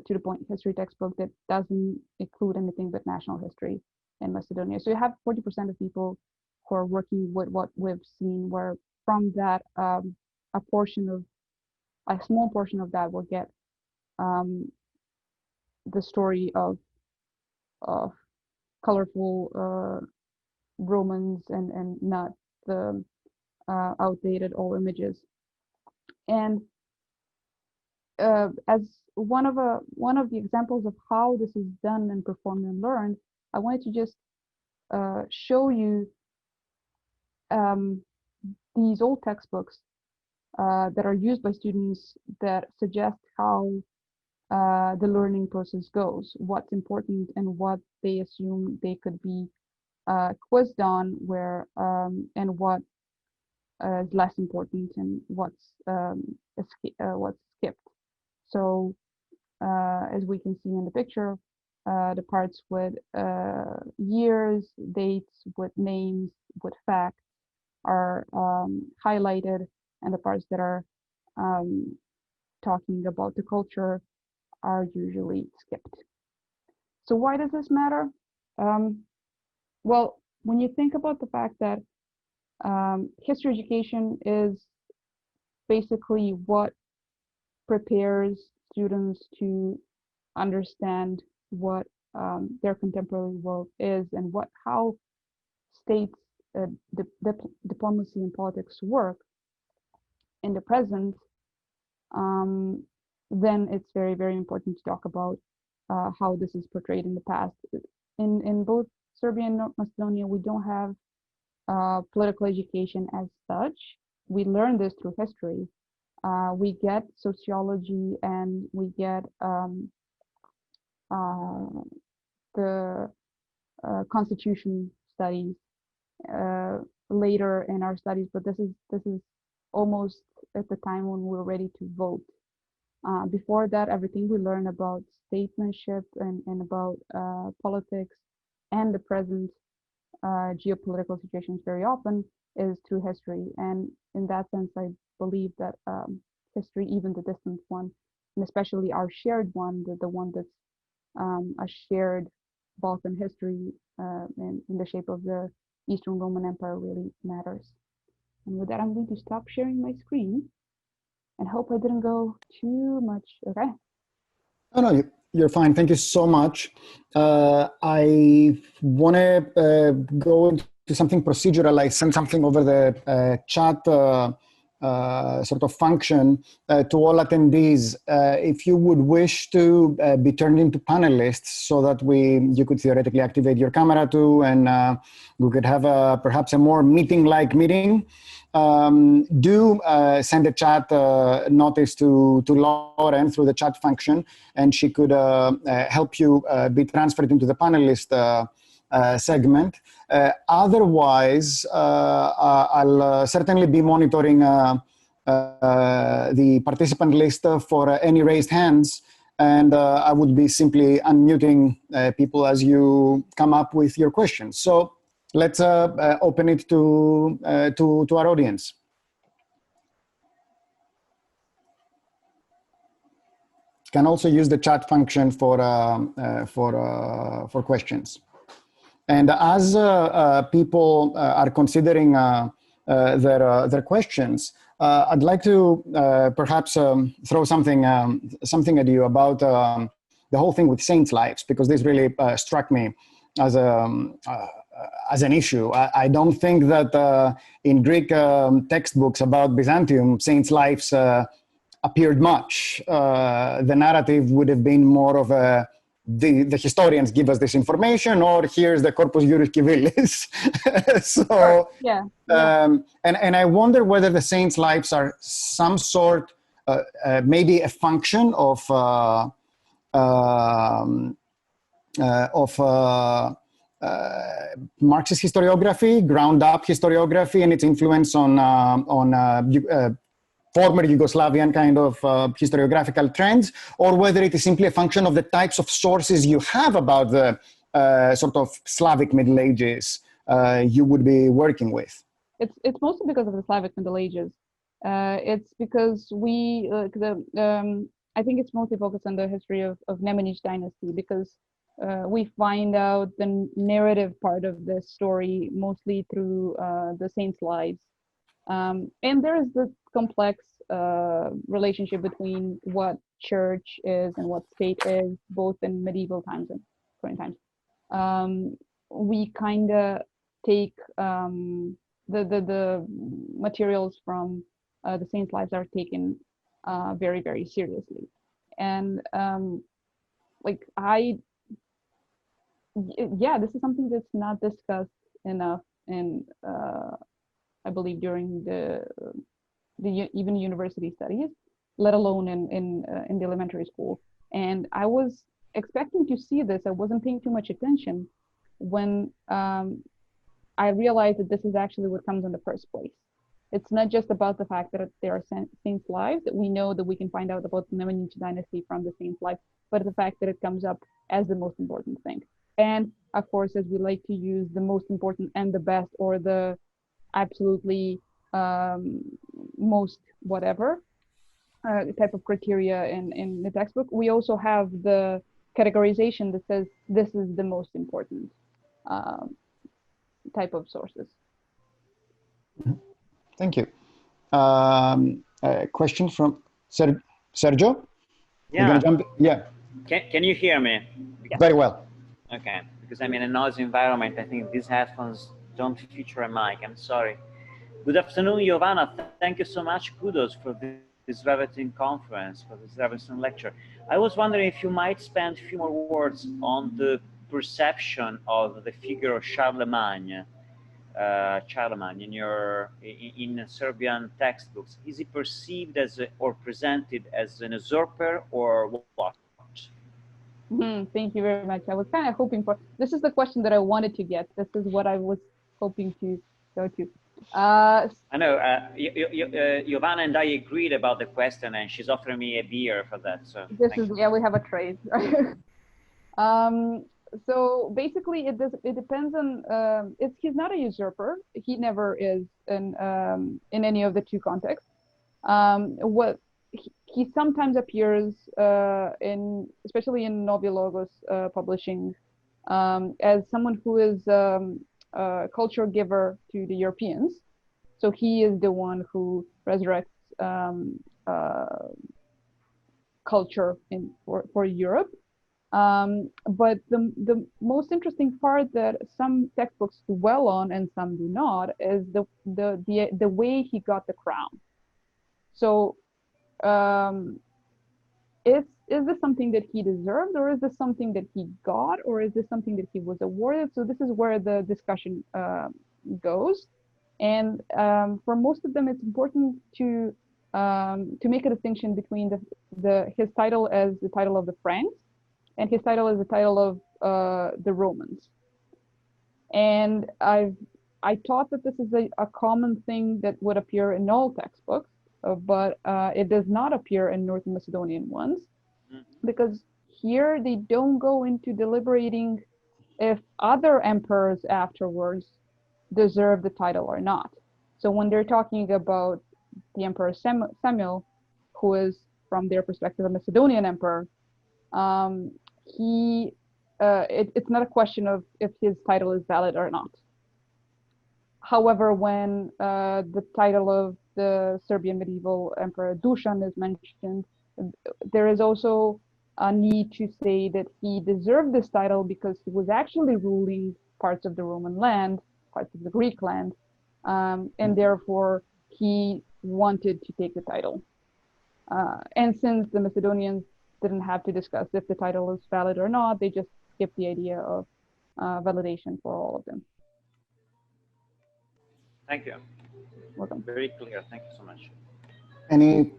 to the point history textbook that doesn't include anything but national history in Macedonia. So you have 40% of people for working with what we've seen, where from that a small portion of that will get the story of colorful Romans and not the outdated old images. And as one of the examples of how this is done and performed and learned, I wanted to just show you these old textbooks that are used by students that suggest how the learning process goes, what's important and what they assume they could be quizzed on, where and what is less important and what's skipped. So as we can see in the picture, the parts with years, dates, with names, with facts are highlighted, and the parts that are talking about the culture are usually skipped. So why does this matter? Well, when you think about the fact that history education is basically what prepares students to understand what their contemporary world is and how states, diplomacy and politics work in the present, then it's very, very important to talk about how this is portrayed in the past. In both Serbia and North Macedonia, we don't have political education as such. We learn this through history. We get sociology and we get the constitution studies later in our studies, but this is almost at the time when we're ready to vote. Before that, everything we learn about statesmanship and about politics and the present geopolitical situations very often is through history. And in that sense, I believe that history, even the distant one, and especially our shared one, the one that's a shared Balkan history in the shape of the Eastern Roman Empire, really matters. And with that, I'm going to stop sharing my screen and hope I didn't go too much. Okay. Oh, no, you're fine. Thank you so much. I want to go into something procedural. I sent something over the chat sort of function to all attendees. If you would wish to be turned into panelists so that you could theoretically activate your camera too, and we could have perhaps a more meeting-like meeting, do send a chat notice to Lauren through the chat function, and she could help you be transferred into the panelist segment. Otherwise, I'll certainly be monitoring the participant list for any raised hands, and I would be simply unmuting people as you come up with your questions. So let's open it to our audience. Can also use the chat function for questions. And as people are considering their questions, I'd like to perhaps throw something at you about the whole thing with saints' lives, because this really struck me as an issue. I don't think that in Greek textbooks about Byzantium, saints' lives appeared much. The narrative would have been more of the historians give us this information, or here's the Corpus Juris Civilis. So, yeah. And I wonder whether the saints' lives are some sort, maybe a function of Marxist historiography, ground-up historiography, and its influence on former Yugoslavian kind of historiographical trends, or whether it is simply a function of the types of sources you have about the sort of Slavic Middle Ages you would be working with. It's mostly because of the Slavic Middle Ages. It's because I think it's mostly focused on the history of Nemanjić dynasty, because we find out the narrative part of this story mostly through the saints' lives. And there is this complex relationship between what church is and what state is, both in medieval times and current times. We kind of take the materials from the saints' lives are taken very, very seriously. And like yeah, this is something that's not discussed enough in I believe during the even university studies, let alone in the elementary school. And I was expecting to see this. I wasn't paying too much attention when I realized that this is actually what comes in the first place. It's not just about the fact that there are saints' lives, that we know that we can find out about the Nemanjić dynasty from the saints' life, but the fact that it comes up as the most important thing. And of course, as we like to use the most important and the best, or the absolutely most whatever type of criteria in the textbook, we also have the categorization that says this is the most important type of sources. Thank you. A question from Sergio? Yeah. You're gonna jump? Yeah. Can you hear me? Very well. Okay, because I'm in a noisy environment. I think these headphones don't feature a mic. I'm sorry. Good afternoon, Jovana. Thank you so much. Kudos for this riveting conference, for this riveting lecture. I was wondering if you might spend a few more words on the perception of the figure of Charlemagne in Serbian textbooks. Is he perceived as or presented as an usurper, or what? Thank you very much. I was kind of hoping for, this is the question that I wanted to get. This is what I was hoping to go to. I know, Jovana and I agreed about the question, and she's offering me a beer for that. So this is, yeah, we have a trade. So basically, it depends on. He's not a usurper. He never is in any of the two contexts. He sometimes appears especially in Novi Logos publishing, as someone who is a culture giver to the Europeans. So he is the one who resurrects culture for Europe. But the most interesting part that some textbooks dwell on and some do not is the way he got the crown. So is this something that he deserved, or is this something that he got, or is this something that he was awarded? So this is where the discussion goes. And for most of them, it's important to make a distinction between his title as the title of the Franks and his title as the title of the Romans. And I thought that this is a common thing that would appear in all textbooks, but it does not appear in North Macedonian ones, because here they don't go into deliberating if other emperors afterwards deserve the title or not. So when they're talking about the Emperor Samuel, who is from their perspective a Macedonian emperor, it's not a question of if his title is valid or not. However, when the title of the Serbian medieval emperor Dušan is mentioned, there is also a need to say that he deserved this title because he was actually ruling parts of the Roman land, parts of the Greek land, and therefore he wanted to take the title. And since the Macedonians didn't have to discuss if the title is valid or not, they just skipped the idea of validation for all of them. Thank you. Welcome. Very clear. Thank you so much. Any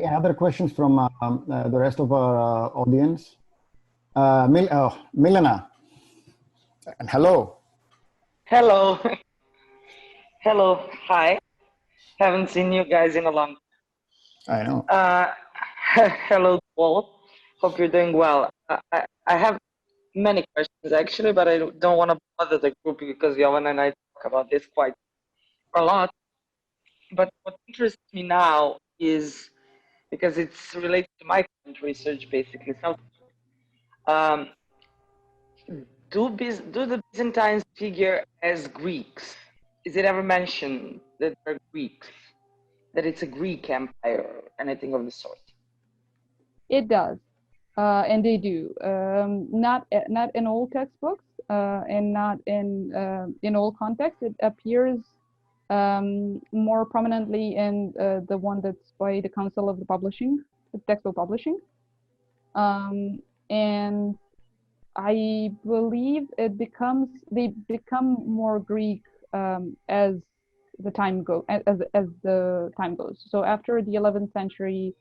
other questions from the rest of our audience? Milena, and hello. Hello. Hello. Hi. Haven't seen you guys in a long time. I know. Hello, all. Hope you're doing well. I have many questions actually, but I don't want to bother the group because Jovana and I talk about this quite a lot. But what interests me now is, because it's related to my current research basically, do the Byzantines figure as Greeks? Is it ever mentioned that they're Greeks, that it's a Greek empire, or anything of the sort? It does, and they do. Not in all textbooks, and not in all contexts. It appears more prominently in the one that's by the Council of the Publishing, the Textbook Publishing, and I believe they become more Greek as the time goes. So after the 11th century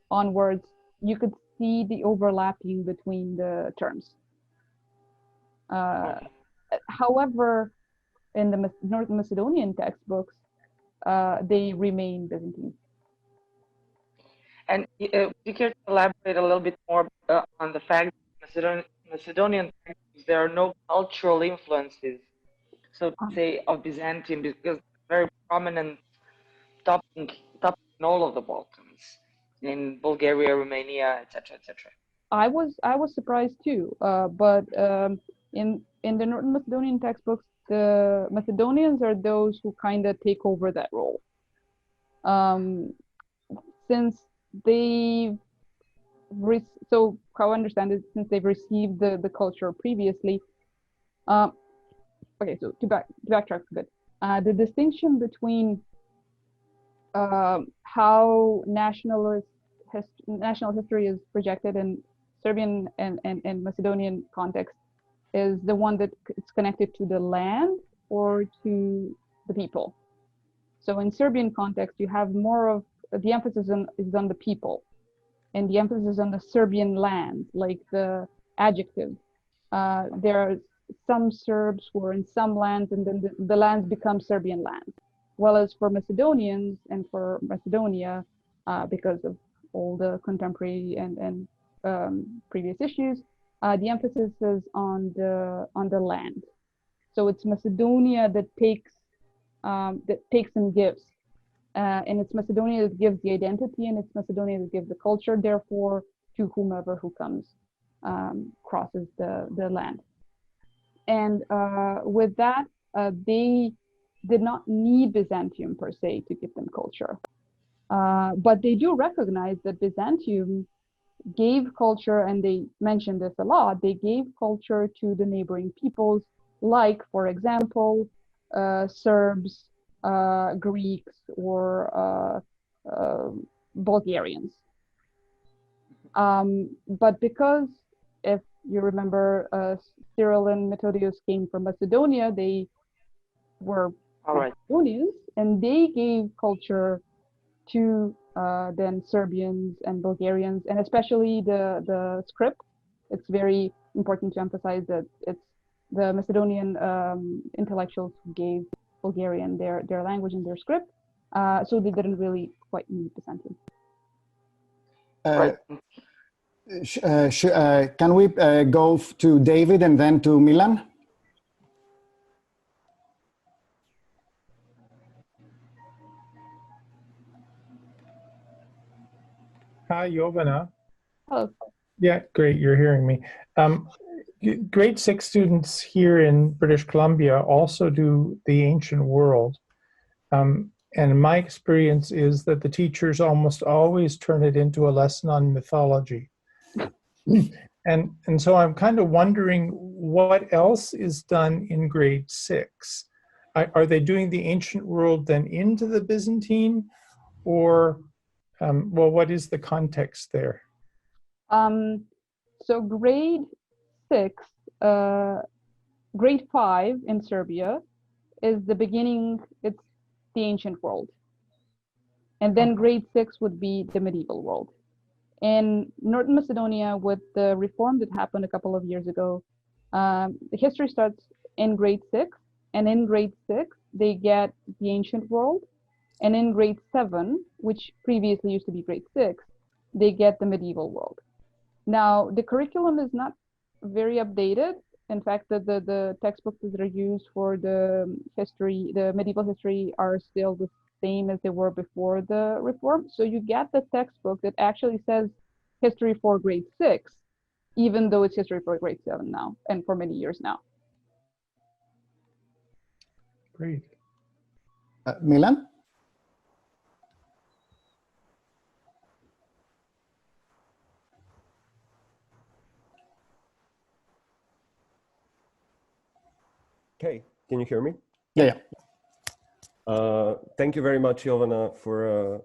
onwards, you could see the overlapping between the terms. However, in the North Macedonian textbooks, they remain Byzantine. And would you care to elaborate a little bit more on the fact that Macedonian textbooks, there are no cultural influences, so to say, of Byzantium, because very prominent topic in all of the Balkans, in Bulgaria, Romania, etc., etc. I was surprised too, but in the North Macedonian textbooks, the Macedonians are those who kind of take over that role, since they've so how I understand it, since they've received the culture previously. Okay, so to backtrack a bit, the distinction between how national history is projected in Serbian and Macedonian context is the one that it's connected to the land or to the people. So in Serbian context, you have more of the emphasis is on the people, and the emphasis is on the Serbian land, like the adjective. There are some Serbs who are in some lands, and then the lands become Serbian lands. Whereas for Macedonians and for Macedonia, because of all the contemporary and previous issues, the emphasis is on the land. So it's Macedonia that takes and gives, and it's Macedonia that gives the identity, and it's Macedonia that gives the culture. Therefore, to whomever who comes, crosses the land. And with that, they did not need Byzantium per se to give them culture, but they do recognize that Byzantium gave culture, and they mention this a lot. They gave culture to the neighboring peoples, like, for example, Serbs, Greeks, or Bulgarians. But because, if you remember, Cyril and Methodius came from Macedonia, they were Macedonians, and they gave culture to then Serbians and Bulgarians, and especially the script. It's very important to emphasize that it's the Macedonian intellectuals who gave Bulgarian their language and their script, so they didn't really quite need Byzantium. Can we go to David and then to Milan? Hi, Jovana. Hello. Yeah, great, you're hearing me. Grade 6 students here in British Columbia also do the ancient world. And my experience is that the teachers almost always turn it into a lesson on mythology. And so I'm kind of wondering what else is done in grade 6. Are they doing the ancient world then into the Byzantine, or well, what is the context there? So grade 6, grade 5 in Serbia is the beginning. It's the ancient world, and then grade 6 would be the medieval world. In North Macedonia, with the reform that happened a couple of years ago, the history starts in grade 6, and in grade 6 they get the ancient world, and in grade 7, which previously used to be grade 6, they get the medieval world. Now, the curriculum is not very updated. In fact, the textbooks that are used for the history, the medieval history, are still the same as they were before the reform. So you get the textbook that actually says history for grade 6, even though it's history for grade 7 now, and for many years now. Great. Milan? Okay, can you hear me? Yeah. Thank you very much, Jovana, for a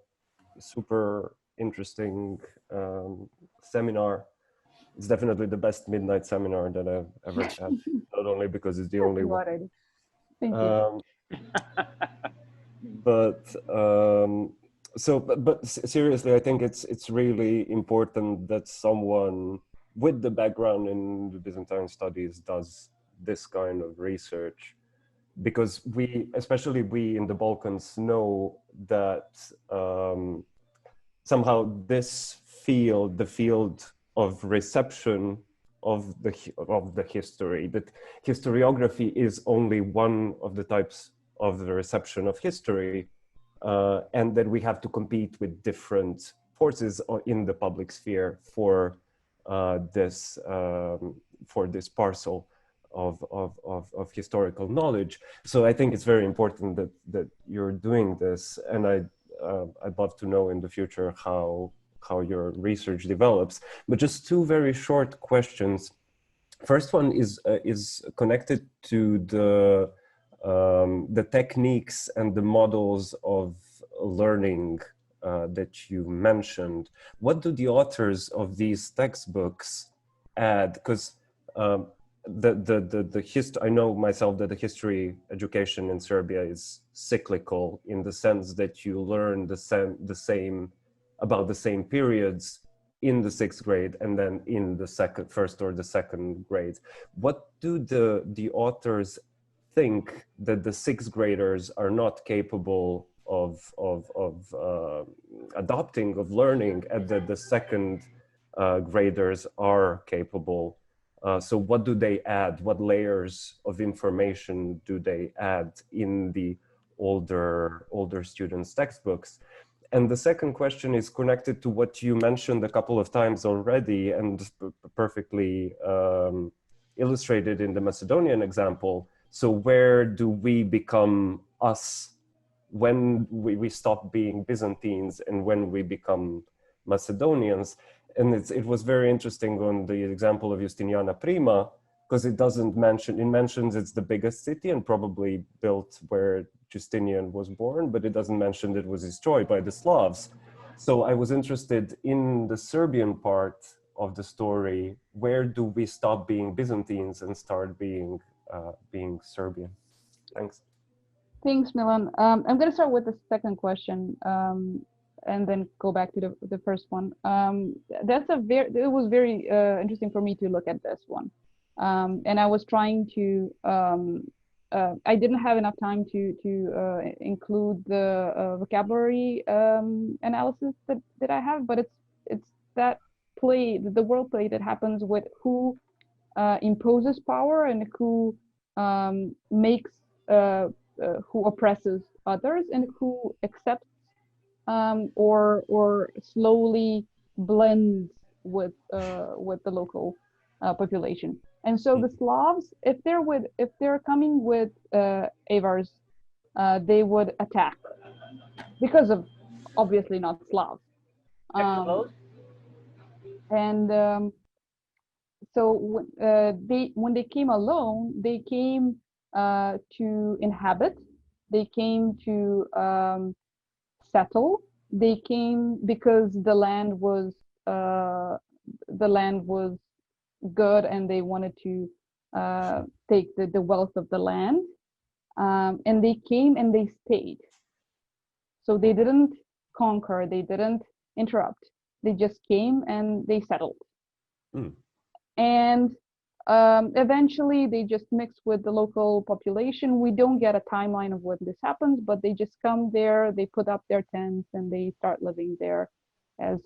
super interesting seminar. It's definitely the best midnight seminar that I've ever had, not only because it's the only one. Thank you. But seriously, I think it's really important that someone with the background in the Byzantine studies does this kind of research, because especially we in the Balkans, know that somehow this field, the field of reception of the history, that historiography is only one of the types of the reception of history, and that we have to compete with different forces in the public sphere for this parcel of historical knowledge. So I think it's very important that you're doing this, and I'd love to know in the future how your research develops. But just two very short questions. First one is connected to the techniques and the models of learning that you mentioned. What do the authors of these textbooks add? Because I know myself that the history education in Serbia is cyclical, in the sense that you learn about the same periods in the 6th grade and then in the first or the second grade. What do the authors think that the 6th graders are not capable of adopting, of learning, and that the second graders are capable? So what do they add? What layers of information do they add in the older students' textbooks? And the second question is connected to what you mentioned a couple of times already, and perfectly illustrated in the Macedonian example. So where do we become us when we stop being Byzantines and when we become Macedonians? And it was very interesting on the example of Justiniana Prima, because it mentions it's the biggest city and probably built where Justinian was born, but it doesn't mention that it was destroyed by the Slavs. So I was interested in the Serbian part of the story. Where do we stop being Byzantines and start being Serbian? Thanks. Thanks, Milan. I'm going to start with the second question, and then go back to the first one. It was very interesting for me to look at this one, and I was trying to. I didn't have enough time to include the vocabulary analysis that I have, but it's that play, the world play that happens with who imposes power and who makes. Who oppresses others and who accepts or slowly blends with the local population. And so the Slavs, if they're coming with avars, they would attack because of obviously not Slavs. So when they came alone, they came to inhabit, they came to settle, they came because the land was good and they wanted to take the wealth of the land, and they came and they stayed. So they didn't conquer, they didn't interrupt, they just came and they settled. And eventually they just mix with the local population. We don't get a timeline of when this happens, but they just come there, they put up their tents and they start living there as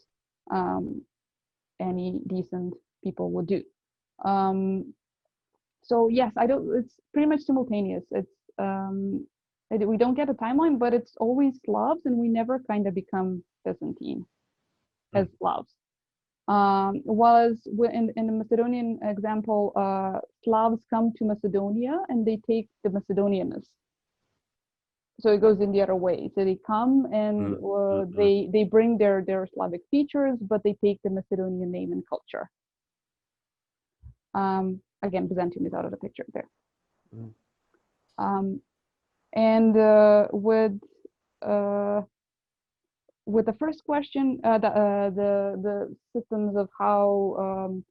any decent people would do. So yes, it's pretty much simultaneous. It's we don't get a timeline, but it's always Slavs, and we never kind of become Byzantine as Slavs. Was in the Macedonian example, Slavs come to Macedonia and they take the Macedonianness. so it goes in the other way. So they come and they bring their Slavic features, but they take the Macedonian name and culture. Again, Byzantium is out of the picture there. And with the first question, the systems of how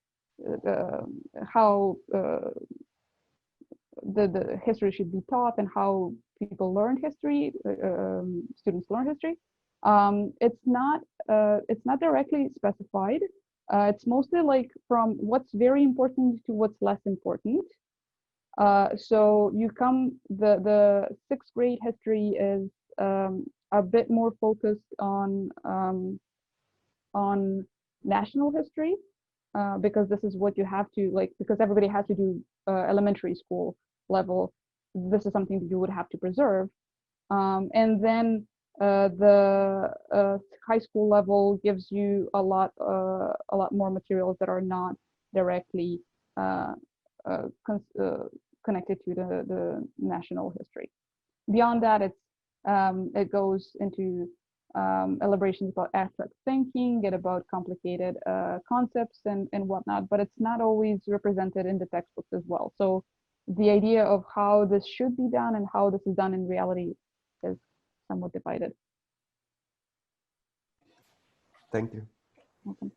the history should be taught and how people learn history, students learn history. It's not directly specified. It's mostly like from what's very important to what's less important. So you come, the sixth grade history is a bit more focused on national history, because this is what you have to, like, because everybody has to do elementary school level. This is something that you would have to preserve. And then the high school level gives you a lot more materials that are not directly connected to the national history. Beyond that, it goes into elaborations about abstract thinking and about complicated concepts and whatnot, but it's not always represented in the textbooks as well. So the idea of how this should be done and how this is done in reality is somewhat divided. Thank you. Welcome.